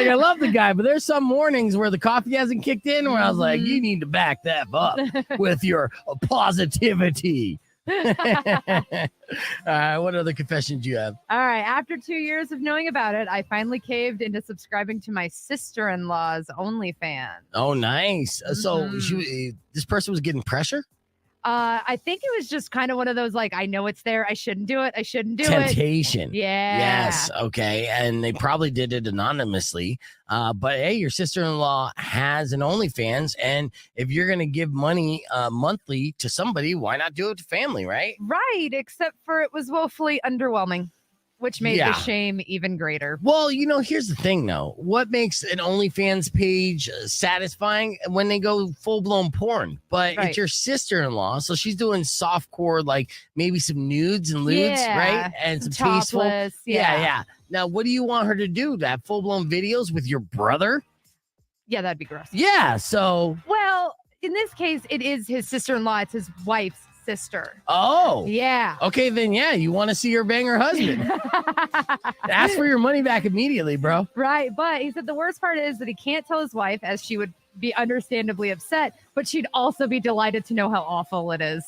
I love the guy, but there's some mornings where the coffee hasn't kicked in where I was like, you need to back that up with your positivity. What other confessions do you have? All right. After 2 years of knowing about it, I finally caved into subscribing to my sister-in-law's OnlyFans. Oh, nice. So this person was getting pressure? I think it was just kind of one of those, like, I know it's there. I shouldn't do it. I shouldn't do it. Temptation. Yeah. Yes. Okay. And they probably did it anonymously. But hey, your sister-in-law has an OnlyFans, and if you're gonna give money monthly to somebody, why not do it to family, right? Right. Except for it was woefully underwhelming, which made Yeah. the shame even greater. Well, here's the thing, though. What makes an OnlyFans page satisfying when they go full-blown porn? But Right. it's your sister-in-law, so she's doing softcore, like maybe some nudes and lewds, right? And some tasteful. Topless, Yeah. Now, what do you want her to do? To have full-blown videos with your brother? Yeah, that'd be gross. Yeah. So Well, in this case, it is his sister-in-law. It's his wife's sister. Oh. Yeah. Okay, then yeah, you want to see her bang her husband. Ask for your money back immediately, bro. Right. But he said the worst part is that he can't tell his wife, as she would be understandably upset, but she'd also be delighted to know how awful it is.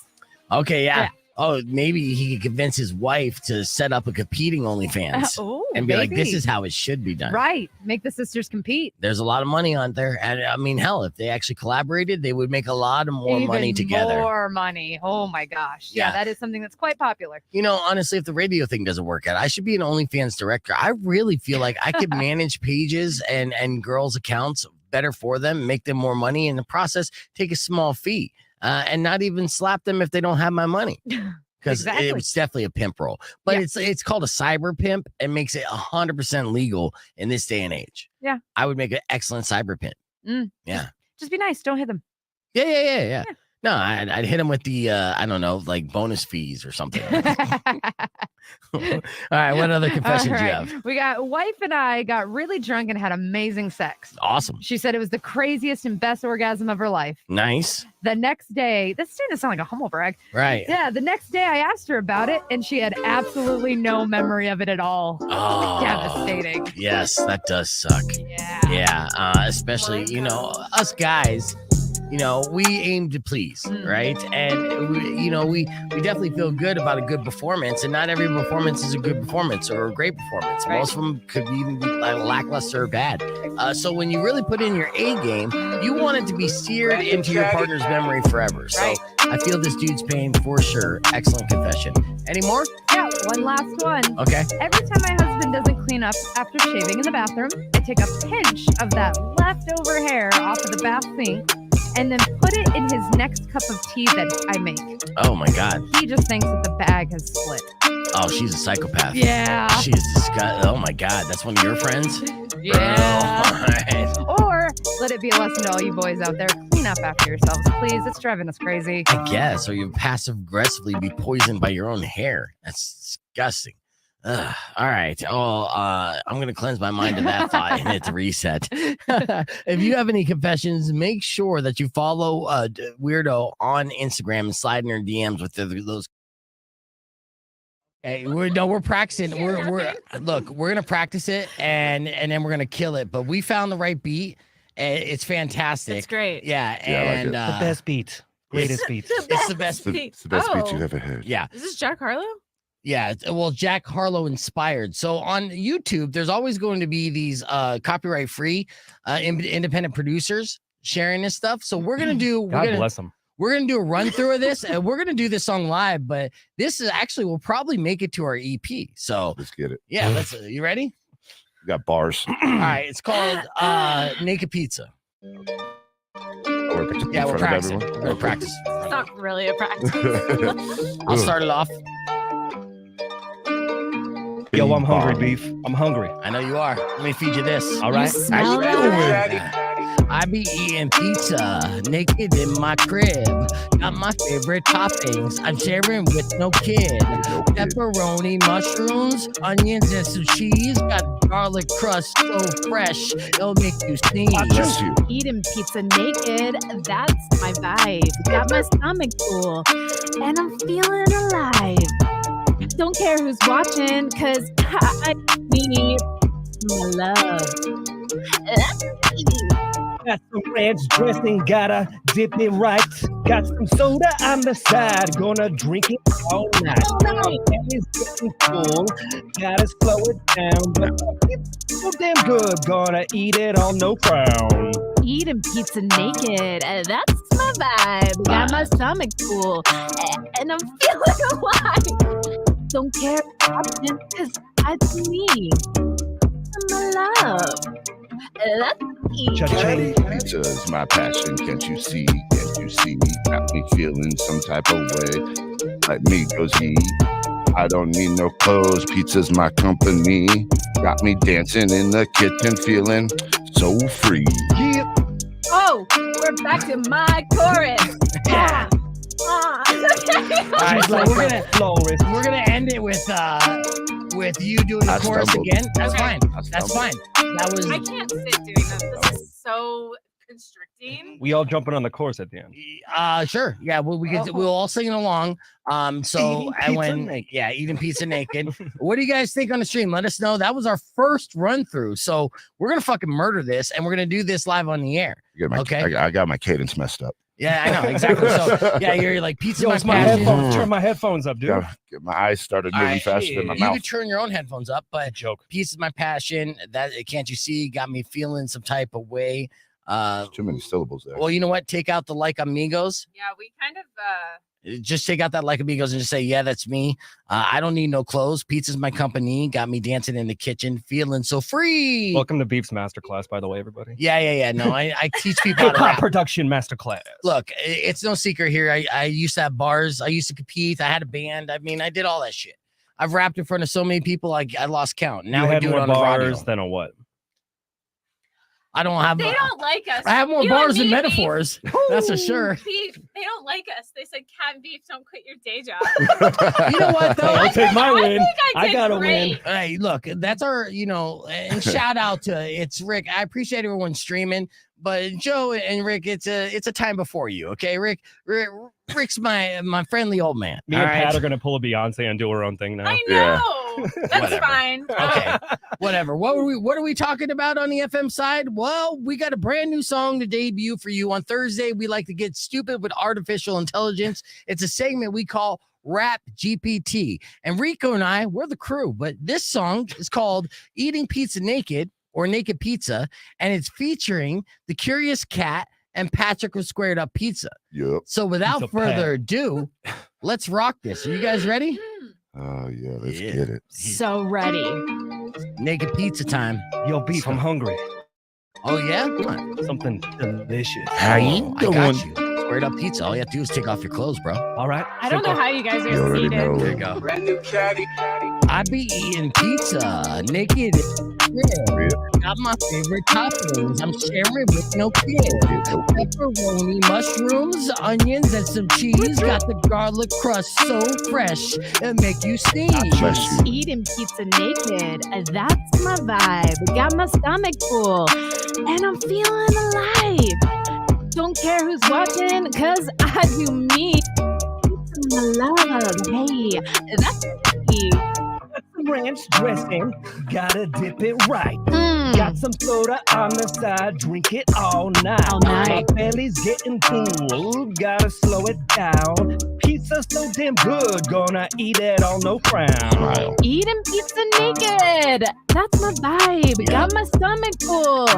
Okay, yeah. Oh, maybe he could convince his wife to set up a competing OnlyFans and be like, this is how it should be done. Right. Make the sisters compete. There's a lot of money on there. And I mean, hell, if they actually collaborated, they would make a lot of more money together. More money. Oh my gosh. Yeah, that is something that's quite popular. You know, honestly, if the radio thing doesn't work out, I should be an OnlyFans director. I really feel like I could manage pages and girls' accounts better for them, make them more money in the process, take a small fee. And not even slap them if they don't have my money, because it's definitely a pimp role. But it's called a cyber pimp and makes it 100% legal in this day and age. Yeah, I would make an excellent cyber pimp. Yeah, just be nice. Don't hit them. Yeah. No, I'd hit them with the I don't know, like bonus fees or something. All right, what other confessions do you have? We got wife and I got really drunk and had amazing sex. Awesome. She said it was the craziest and best orgasm of her life. Nice. The next day, this starting to sound like a humble brag. Right. Yeah, the next day I asked her about it and she had absolutely no memory of it at all. Oh, devastating. Yes, that does suck. Yeah, especially, you know, us guys. You know, we aim to please, right? And, we definitely feel good about a good performance. And not every performance is a good performance or a great performance. Right. Most of them could even be lackluster or bad. So when you really put in your A game, you want it to be seared into your partner's memory forever. So I feel this dude's pain for sure. Excellent confession. Any more? Yeah, one last one. Okay. Every time my husband doesn't clean up after shaving in the bathroom, I take a pinch of that leftover hair off of the bath sink and then put it in his next cup of tea that I make. Oh my God. He just thinks that the bag has split. Oh, she's a psychopath. Yeah. She's disgusting. Oh my God. That's one of your friends? Yeah. Oh, all right. Or let it be a lesson to all you boys out there. Clean up after yourselves, please. It's driving us crazy. I guess. Or you passive aggressively be poisoned by your own hair. That's disgusting. All right. I'm going to cleanse my mind of that thought and hit the reset. If you have any confessions, make sure that you follow Weirdo on Instagram and slide in her DMs with those. Hey, we're practicing. We're going to practice it and then we're going to kill it. But we found the right beat. It's fantastic. It's great. Yeah. And the best beat. Greatest beat. It's the best beat. It's the best beat you ever heard. Yeah. Is this Jack Harlow? Yeah, well, Jack Harlow inspired. So on YouTube, there's always going to be these copyright free independent producers sharing this stuff. So we're gonna do. God bless them. We're gonna do a run through of this, and we're gonna do this song live. But this is actually will probably make it to our EP. So let's get it. Yeah, let's. You ready? We got bars. All right, it's called Naked Pizza. We're practicing. We're gonna practice. It's not really a practice. I'll start it off. Yo, I'm hungry, Beef. I'm hungry. I know you are. Let me feed you this. All right. How you doing? I be eating pizza naked in my crib. Got my favorite toppings. I'm sharing with no kid. Pepperoni, mushrooms, onions, and some cheese. Got garlic crust so fresh, it'll make you sneeze. Eating pizza naked, that's my vibe. Got my stomach full, and I'm feeling alive. Don't care who's watching, cause I need my love. Got some ranch dressing, gotta dip it right. Got some soda on the side, gonna drink it all night. It's getting full, gotta slow it down, but it's so damn good, gonna eat it all no frown. Eating pizza naked, that's my vibe. Got my stomach full, and I'm feeling alive. Don't care often, cause that's me. My love. That's me. Pizza is my passion. Can't you see? Can't you see? Got me feeling some type of way. Like me goes he. I don't need no clothes. Pizza's my company. Got me dancing in the kitchen, feeling so free. Yeah. Oh, we're back to my chorus. Yeah. All right, so we're gonna end it with you doing the chorus again. That's fine. That's fine. That was. I can't sit doing this. This is so constricting? We all jumping on the course at the end. Sure. Yeah, we'll all sing along. So eating pizza naked. What do you guys think on the stream? Let us know. That was our first run through. So we're gonna fucking murder this, and we're gonna do this live on the air. Okay. I got my cadence messed up. Yeah, I know exactly. So yeah, you're like pizza. Turn my headphones up, dude. Get my eyes started moving faster than my You mouth. could turn your own headphones up, but pizza is my passion. That can't you see? Got me feeling some type of way. There's too many syllables there. Well, you know what? Take out the like amigos. Yeah, we kind of Just take out that like amigos and just say, yeah, that's me. I don't need no clothes. Pizza's my company. Got me dancing in the kitchen, feeling so free. Welcome to Beef's masterclass, by the way, everybody. Yeah. No, I teach people how to rap. Production masterclass. Look, it's no secret here. I used to have bars. I used to compete. I had a band. I mean, I did all that shit. I've rapped in front of so many people. I lost count. Now you I had do more it on the bars radio. than a what? I don't have. They don't like us. I have more You bars and than me, metaphors. That's for sure. Beef, they don't like us. They said, Cat Beef, don't quit your day job. You know what, though? I'll take my win. I got to great. win. Hey, look, that's our, and shout out to it's Rick. I appreciate everyone streaming, but Joe and Rick, it's a time before you, okay? Rick's my friendly old man. Me and Pat are gonna pull a Beyonce and do our own thing now. I know. That's fine. Okay, whatever. What are we talking about on the FM side? Well, we got a brand new song to debut for you on Thursday. We like to get stupid with artificial intelligence. It's a segment we call Rap GPT, and Rico and I, we're the crew. But this song is called "Eating Pizza Naked" or "Naked Pizza," and it's featuring the Curious Cat and Patrick with Squared Up Pizza. Yep. So without further ado, let's rock this. Are you guys ready? Oh yeah, let's get it. So ready. Naked pizza time. Yo, Beef, I'm hungry. Oh yeah? Come on. Something delicious. How you doing? I got you. Squared Up Pizza. All you have to do is take off your clothes, bro. All right. I don't know how you guys You are already seated. know. There you go. Brand new caddy. I be eating pizza naked. Yeah. Got my favorite toppings. I'm sharing with no kid. Pepperoni, mushrooms, onions, and some cheese. Got the garlic crust so fresh it make you sneeze. Eating pizza naked. That's my vibe. Got my stomach full. And I'm feeling alive. Don't care who's watching, cause I do me. Pizza my love. Hey, that's me. Ranch dressing, gotta dip it right. Got some soda on the side, drink it all night. My belly's getting full, gotta slow it down. Pizza's so damn good, gonna eat it all no frown. Eating pizza naked. That's my vibe. Got my stomach full.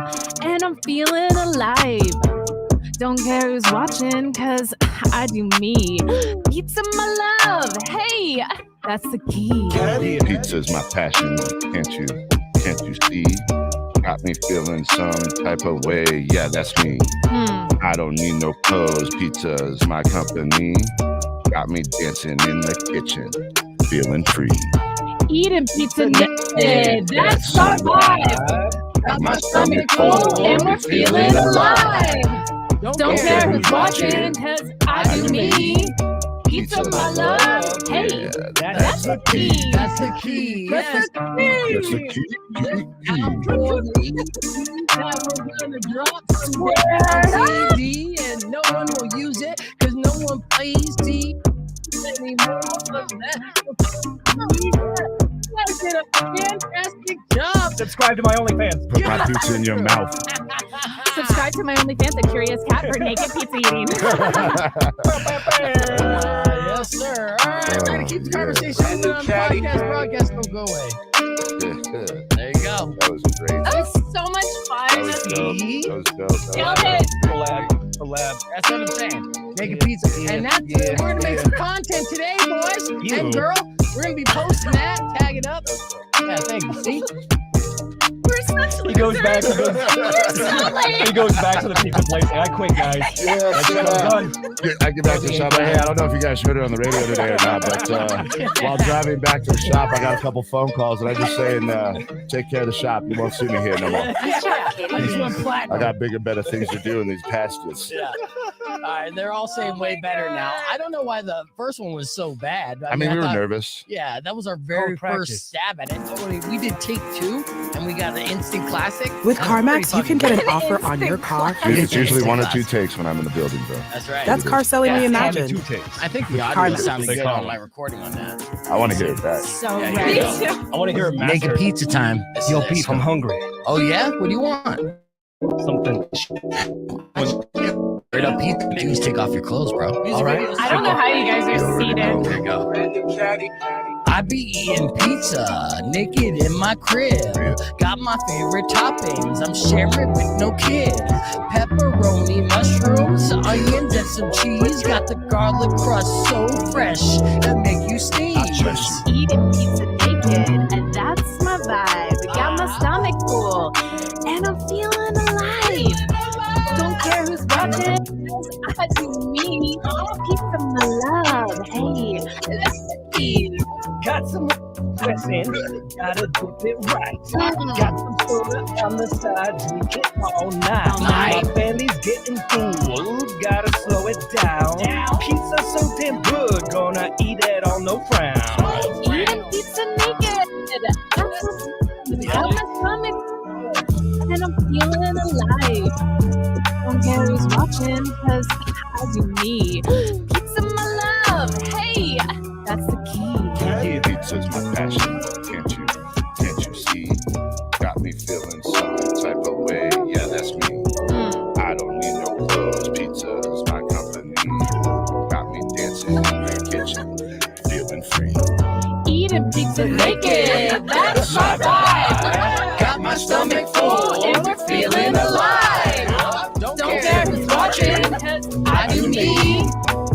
And I'm feeling alive. Don't care who's watching, cause I do me. Pizza my love. Hey, that's the key. Pizza's my passion. Can't you see? Got me feeling some type of way. Yeah, that's me. I don't need no clothes. Pizza's my company. Got me dancing in the kitchen, feeling free. Eating pizza naked. That's my vibe. Got my stomach full and we're feeling alive. Don't care who's watching, cause I do me. Pizza my love. Hey, that's the key. That's the key. Yes. That's the key. Now we're gonna drop some CD and no one will use it because no one plays D anymore. You guys did a fantastic job. Subscribe to my OnlyFans. Put my pizza in your mouth. Subscribe to my OnlyFans at Curious Cat for naked pizza eating. Yes, sir. All right, we're gonna keep the conversation moving on the podcast. Broadcast don't go away. There you go. That was great. That was so much fun. That was dope. Nailed it. The lab. That's what I'm saying. Naked pizza. And that's we're gonna make some content today, boys. And girl, we're gonna be posting that, tag it up. Yeah, thank you. See? He goes back. He goes back to the pizza place. I quit, guys. Yeah, That's it, I'm done. I get back to the shop. Hey, I don't know if you guys heard it on the radio today or not, but while driving back to the shop, I got a couple phone calls, and I'm just saying, take care of the shop. You won't see me here no more. I just went platinum. I got bigger, better things to do in these pastures. Yeah. right, they're all saying way better now. I don't know why the first one was so bad. I mean, we were nervous. Yeah, that was our very first stab at it. We did take 2, and we got an instant classic. With CarMax, you can get an offer on your car. It's usually 1 or 2 takes when I'm in the building, bro. That's right. That's car selling reimagined. I think the audio sounded good on my recording on that. I want to hear it back. So ready. I want to hear it Make a pizza time. Yo, Beef, I'm hungry. Oh, yeah? What do you want? Something. Straight up pizza. Please take off your clothes, bro. All right. I don't know how you guys are seated. There you go. I be eating pizza naked in my crib. Got my favorite toppings. I'm sharing with no kid. Pepperoni, mushrooms, onions, and some cheese. Got the garlic crust so fresh that make you sneeze. Eating pizza naked, and that's my vibe. Got my stomach full, and I'm feeling alive. Don't care who's watching, 'cause I do me. Pizza, my love. Hey, let's eat. Got some dressing, gotta dip it right. Got some soda on the side, drink it all night. My belly's getting full, gotta slow it down. Pizza so damn good, gonna eat it on no frown. Eating pizza naked, that's what's got my stomach full, and I'm feeling alive. Don't care who's watching, 'cause I do me. Pizza, my love. Hey, that's the key. Pizza's my passion. Can't you see? Got me feeling some type of way. Yeah, that's me. I don't need no clothes. Pizza's my company. Got me dancing in the kitchen, feeling free. Eating pizza naked, that's my vibe. Got my stomach full, and we're feeling alive. Don't care who's watching, 'cause I do me.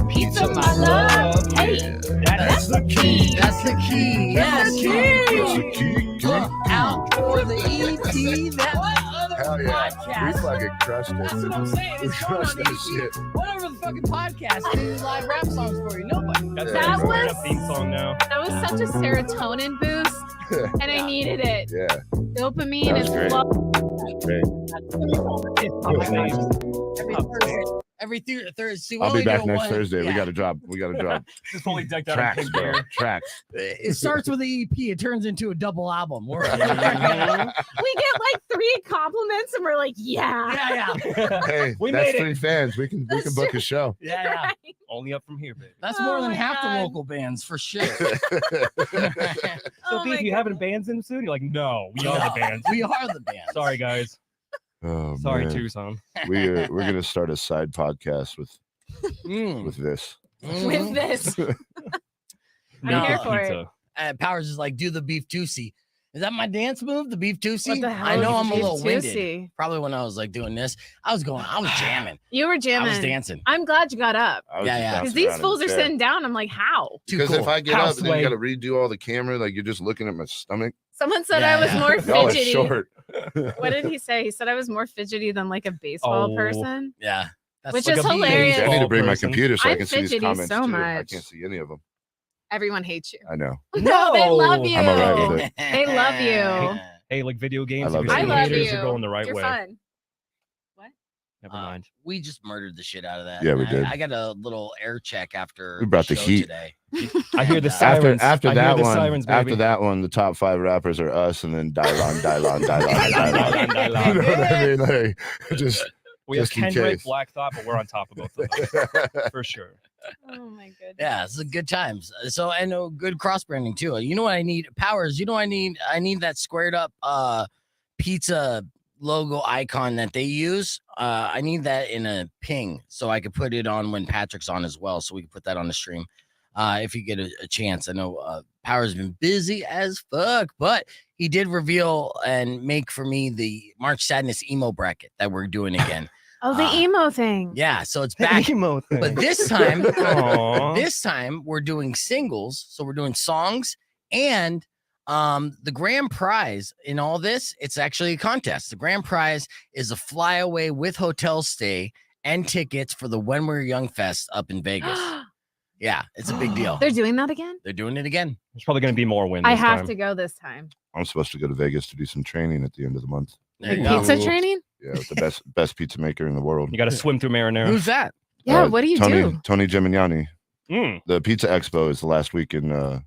Pizza, my love. Hey, that's the key. That's the key. That's the key. Look out for the ET. That other Hell yeah. podcast. We fucking crushed it. That's what I'm saying. We It's going crushed on that ET. shit. What other fucking podcast did live rap songs for you? Nobody. That's That a was- theme song now. That was such a serotonin boost, and I needed it. Yeah. Dopamine That is was great. love. Every Thursday. I'll be back next Thursday. We got to drop. Just fully decked out in Tracks, pink bro. hair. Tracks. It starts with the EP. It turns into a double album. We get like 3 compliments, and we're like, yeah. Hey, We that's made it. 3 fans. We can book a show. Yeah. Only up from here, baby. That's Oh more than my half God. the local bands for sure. So, Oh Beef, my you having bands in soon? You're like, no, we are the bands. We are the band. Sorry, guys. Oh, Sorry, man. Tucson. We're gonna start a side podcast with Mm. this. With this. I'm No. here for it. Pizza. Powers is like, do the beef tootsie. Is that my dance move? The beef tootsie? What the hell I know is I'm a beef little winded. tootsie? Probably when I was like doing this, I was jamming. You were jamming. I was dancing. I'm glad you got up. I was Yeah, just yeah. Because bouncing these around in fools the are chair. sitting down. I'm like, how? Too Because cool. if I get House up and then sway. you got to redo all the camera, like you're just looking at my stomach. Someone said Yeah, I was yeah. more Y'all are fidgety. short. What did he say? He said I was more fidgety than like a baseball Oh. person. Yeah. That's Which like is a hilarious. I need to bring my person. computer so I I'm can see these fidgety comments so too. I much. can't see any of them. Everyone hates you. I know. No, they love you. I'm all right with it. They love you. Hey, like video games. I love if you're it. I seeing love haters, you. You're going the right You're way. fun. Never mind. We just murdered the shit out of that. Yeah, we I- did. I got a little air check after We brought the show heat. today. I hear the After- sirens. After I hear that the one, sirens, baby. after that one, the top 5 rappers are us, and then Dylon. Dylon. You know what I mean? Like, just We have just in Kendrick, case. Black Thought, but we're on top of both of them for sure. Oh my goodness. Yeah, it's a good times. So I know good cross branding too. You know what I need? Powers. You know what I need? I need that squared up pizza logo icon that they use. I need that in a ping so I could put it on when Patrick's on as well. So we can put that on the stream. If you get a chance. I know Power's been busy as fuck, but he did reveal and make for me the March Sadness emo bracket that we're doing again. Oh, the emo thing. Yeah, so it's back. Emo thing. But this time, Aw. this time we're doing singles. So we're doing songs and the grand prize in all this, it's actually a contest. The grand prize is a flyaway with hotel stay and tickets for the When We're Young Fest up in Vegas. Yeah, it's a big deal. They're doing that again? They're doing it again. There's probably going to be more wins. I this have time. to go this time. I'm supposed to go to Vegas to do some training at the end of the month. There you go. Pizza training? Yeah, with the best pizza maker in the world. You got to swim through marinara. Who's that? Yeah, what do you do? Tony Gemignani. Mm. The Pizza Expo is the last week in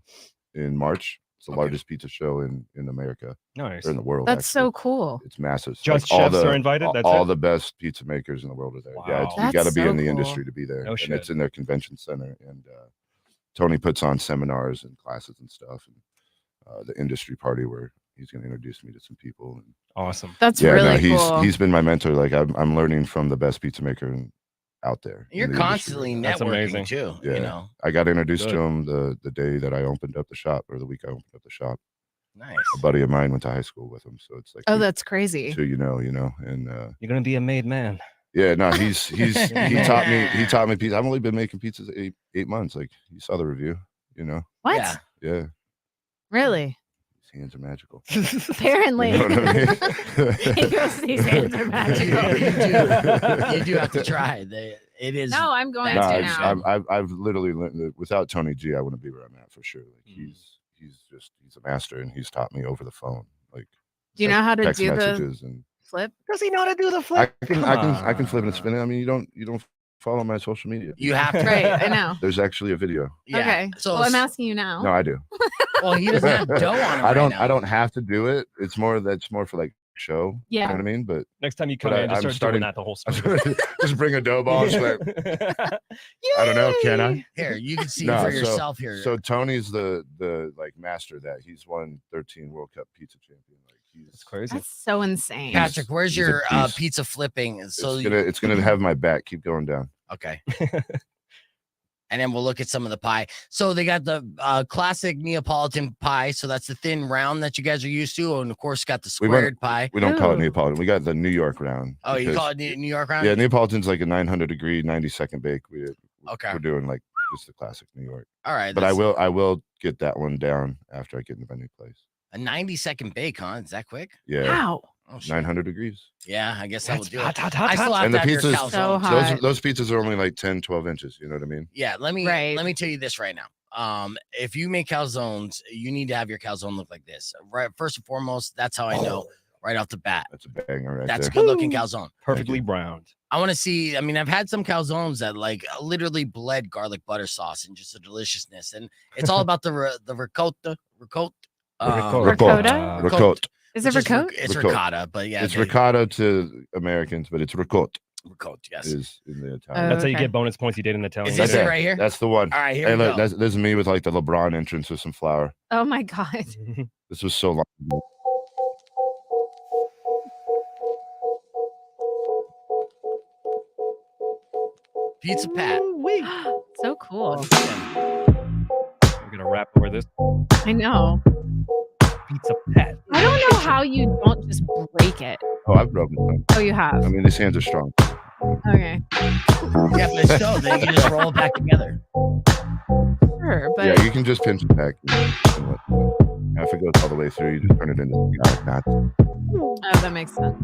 March. It's the largest pizza show in America. Nice. Or in the world. That's actually. so cool. It's massive. It's Just all chefs are invited? That's all it? the best pizza makers in the world are there. Yeah, Wow. you got to That's be in so the cool. industry to be there. No and shit. it's in their convention center. And Tony puts on seminars and classes and stuff. And the industry party where he's going to introduce me to some people. And, Awesome. That's really cool. He's been my mentor. Like I'm learning from the best pizza maker out there. You're constantly That's networking amazing. too. Yeah. You know, I got introduced Good. to him the day that I opened up the shop, or the week I opened up the shop. nice. A buddy of mine went to high school with him, so it's like Oh, that's crazy. who you know, and You're gonna be a made man. yeah, no, he taught me pizza. I've only been making pizzas 8 months. Like you saw the review, you know. What? Yeah. Yeah, Really? his hands are magical. Apparently. You know what I mean? He goes, these hands are magical. You do have to try. It is. No, I'm going No, to now. I've literally learned that without Tony G, I wouldn't be where I'm at for sure. Like he's a master, and he's taught me over the phone. Like, Do you know how to text do the messages and flip? Does he know how to do the flip? I can flip and spin it. I mean, you don't follow my social media. You have to. Right, I know. There's actually a video. Yeah. Okay. So Well, I'm asking you now. No, I do. well, he doesn't have dough on him. I don't. Right now. I don't have to do it. It's more for like show. Yeah. You know what I mean? But Next time you come But in, I'm just start starting- doing that the whole story. just bring a dough ball. Just like, I don't know. Can I? Here, you can see No, for so- yourself here. So Tony's the like master of that. He's won 13 World Cup pizza champion. Like That's crazy. That's so insane. Patrick, where's he's a your beast. pizza flipping? So it's gonna have my back. Keep going down. okay. And then we'll look at some of the pie. So they got the classic Neapolitan pie. So that's the thin round that you guys are used to. And of course, got the We went- squared pie. We don't call it Ooh. Neapolitan. We got the New York round. Oh, you because- call it New York round? Yeah, Neapolitan's like a 900-degree, 90-second bake. Okay. We're doing like just the classic New York. All right. But I will get that one down after I get into my new place. A 90-second bake, huh? Is that quick? Yeah. How? Oh, shit. 900 degrees. Yeah, I guess that will That's do hot, it. hot, hot, I still hot. have And to the have your pizzas, So calzone. hot. those pizzas are only like 10, 12 inches. You know what I mean? Yeah, let me tell you this right now. If you make calzones, you need to have your calzone look like this. Right, first and foremost, that's how I know right off the bat. That's a banger right That's a there. good looking calzone. Perfectly browned. I want to see. I mean, I've had some calzones that like literally bled garlic butter sauce and just a deliciousness, and it's all about the ricotta. Ricotta? Ricotta. Is it which ricotta? It's Ricotta. ricotta, but yeah, It's ricotta to Americans, but it's ricotta. Ricotta, yes. Is in the Italian. That's how you Okay. get bonus points. You did in Italian. Is this That's it it. right here? That's the one. All right, here Hey, we look, go. this is me with like the LeBron entrance with some flour. Oh my God. This was so long ago. Pizza Pat. So cool. We're gonna wrap over this I know. pizza pat. I don't know how you don't just break it. Oh, I've broken them. Oh, you have? I mean, these hands are strong. Okay. Yeah, but it's so then you can just roll it back together. Sure, but Yeah, you can just pinch it back. And if it goes all the way through, you just turn it into garlic knots. oh, that makes sense.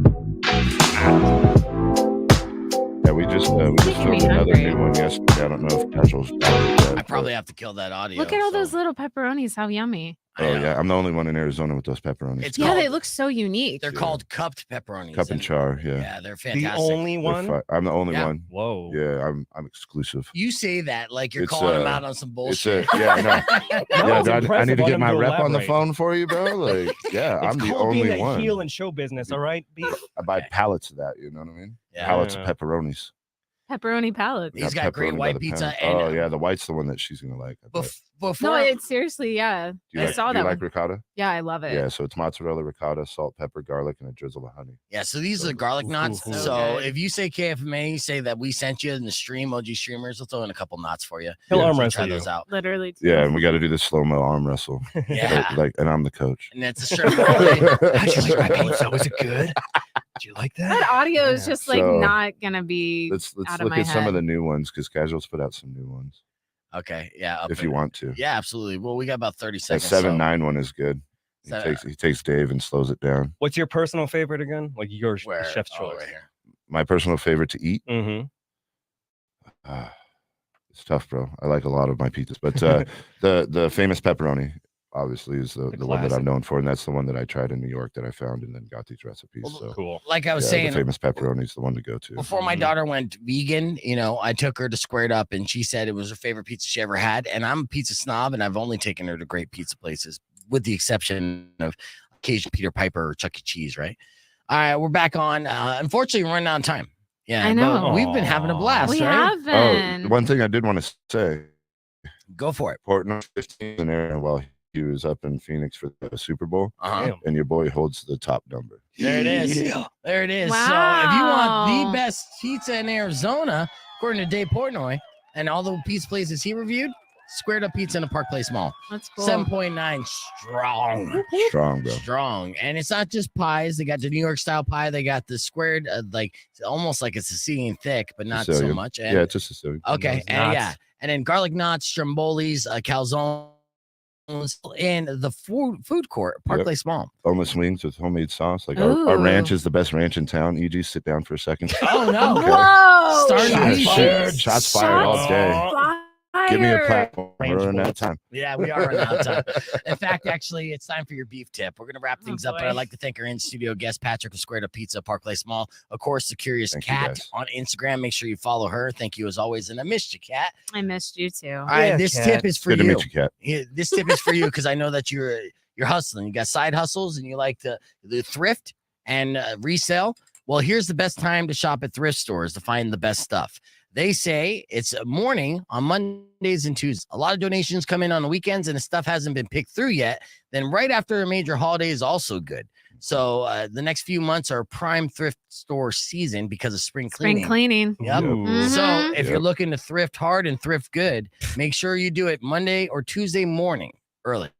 Yeah, we just Making filmed me another hungry. new one yesterday. I don't know if Casual's I probably have to kill that audio. Look at all so- those little pepperonis. How yummy. Oh yeah, I'm the only one in Arizona with those pepperonis. It's Yeah, called, they look so unique. they're called cupped pepperonis. Cup and char. Yeah, Yeah, they're The fantastic. only They're one. I'm the only Yeah. one. Whoa. Yeah, I'm exclusive. You say that like you're It's, calling them uh, out on some It's bullshit. a, yeah, I know. That Yeah, was do I impressive. need to Want get him my to rep on the elaborate. phone for you, bro. Like, yeah, It's I'm the called being only a one. heel in show business. All right, Beef. I buy pallets of that. You know what I mean? Yeah. Pallets of Yeah. pepperonis. Pepperoni palates. He's Yeah, got great pepperoni by white the pizza pound. and Oh yeah, the white's the one that she's gonna like. I bet. before No, it's seriously, yeah. Do you I like, saw do that you like one. ricotta? Yeah, I love it. Yeah, so it's mozzarella, ricotta, salt, pepper, garlic, and a drizzle of honey. yeah, so these are the garlic knots. ooh. So So good. if you say KFMA, you say that we sent you in the stream, OG streamers, we'll throw in a couple knots for you. He'll Yeah. arm So wrestle try you. those out. Literally. Too. Yeah, and we got to do the slow mo arm wrestle. Yeah. and I'm the coach. And it's a strip. How'd you like my pizza? Was it good? Do you like that? That audio is just like So, not gonna be Let's out of look my at head. some of the new ones because Casual's put out some new ones. Okay, yeah. up If in you it. want to. Yeah, absolutely. Well, we got about 30 That seconds. 7-9 one is good. He takes Dave and slows it down. What's your personal favorite again? Like your Where? chef's Oh, choice. right here. My personal favorite to eat. Mm-hmm. It's tough, bro. I like a lot of my pizzas, but the famous pepperoni. obviously is the one that I'm known for, and that's the one that I tried in New York that I found and then got these recipes. So cool. Like I was saying, the famous pepperoni is the one to go to. Before my daughter went vegan, I took her to Squared Up, and she said it was her favorite pizza she ever had. And I'm a pizza snob, and I've only taken her to great pizza places, with the exception of occasional Peter Piper or Chuck E. Cheese, right? All right, we're back on. Unfortunately, we're running out of time. Yeah, I know. but we've been having a blast, We right? have been. One thing I did want to say. Go for it. Portnoy 15 in there while he was up in Phoenix for the Super Bowl, Uh-huh. and your boy holds the top number. There it is. Yeah. There it is. Wow. So if you want the best pizza in Arizona, according to Dave Portnoy, and all the pizza places he reviewed, Squared Up Pizza in the Park Place Mall. That's cool. 7.9 strong. Strong, bro. Strong. And it's not just pies. They got the New York style pie. They got the squared, almost like a Sicilian thick, but not so Sicilian. much. And, Yeah, it's a Sicilian. Okay. Those And knots. and then garlic knots, strombolis, calzones in the food court, Park Place Mall. Boneless wings with homemade sauce. Like our ranch is the best ranch in town. EG, sit down for a second. Oh, no. Okay. Whoa. Starting Shots fired. Shots fired all day. Fired. Give me a platform. We're running out of time. Yeah, we are running out of time. In fact, actually, it's time for your beef tip. We're going to wrap things up, but boy. I'd like to thank our in-studio guest, Patrick from Squared Up Pizza, Park Place Mall. Of course, the Curious Thank you, Cat guys. on Instagram. Make sure you follow her. Thank you as always. And I missed you, Cat. I missed you too. All right, this tip is for Good you. to meet you, Cat. Yeah, this tip is for you because I know that you're hustling. You got side hustles and you like the thrift and resell. Well, here's the best time to shop at thrift stores to find the best stuff. They say it's morning on Mondays and Tuesdays. A lot of donations come in on the weekends and the stuff hasn't been picked through yet. Then right after a major holiday is also good. So the next few months are prime thrift store season because of spring cleaning. Spring cleaning. Yep. Mhm. So if you're looking to thrift hard and thrift good, make sure you do it Monday or Tuesday morning early.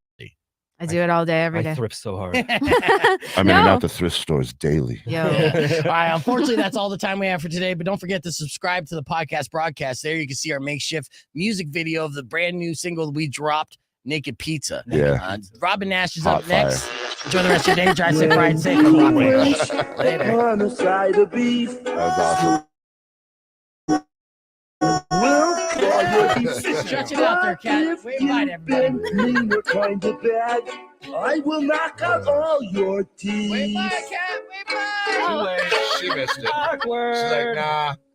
I do it all day, every day. I thrift so hard. I'm in and out the thrift stores daily. Yo. All right. Unfortunately, that's all the time we have for today. But don't forget to subscribe to the podcast broadcast. There you can see our makeshift music video of the brand new single we dropped, Naked Pizza. Yeah. Robin Nash is Hot up next. fire. Enjoy the rest of your day. Drive safe, ride safe. and rock with. Later. On a side of beef. That was awesome. We'll call your beef. Stretch it out there, Cat. Wave bye to everybody. Mean or kind of bad. I will knock out all your teeth. Wave bye, Cat. Wave bye. She missed it. Awkward. She's like, nah.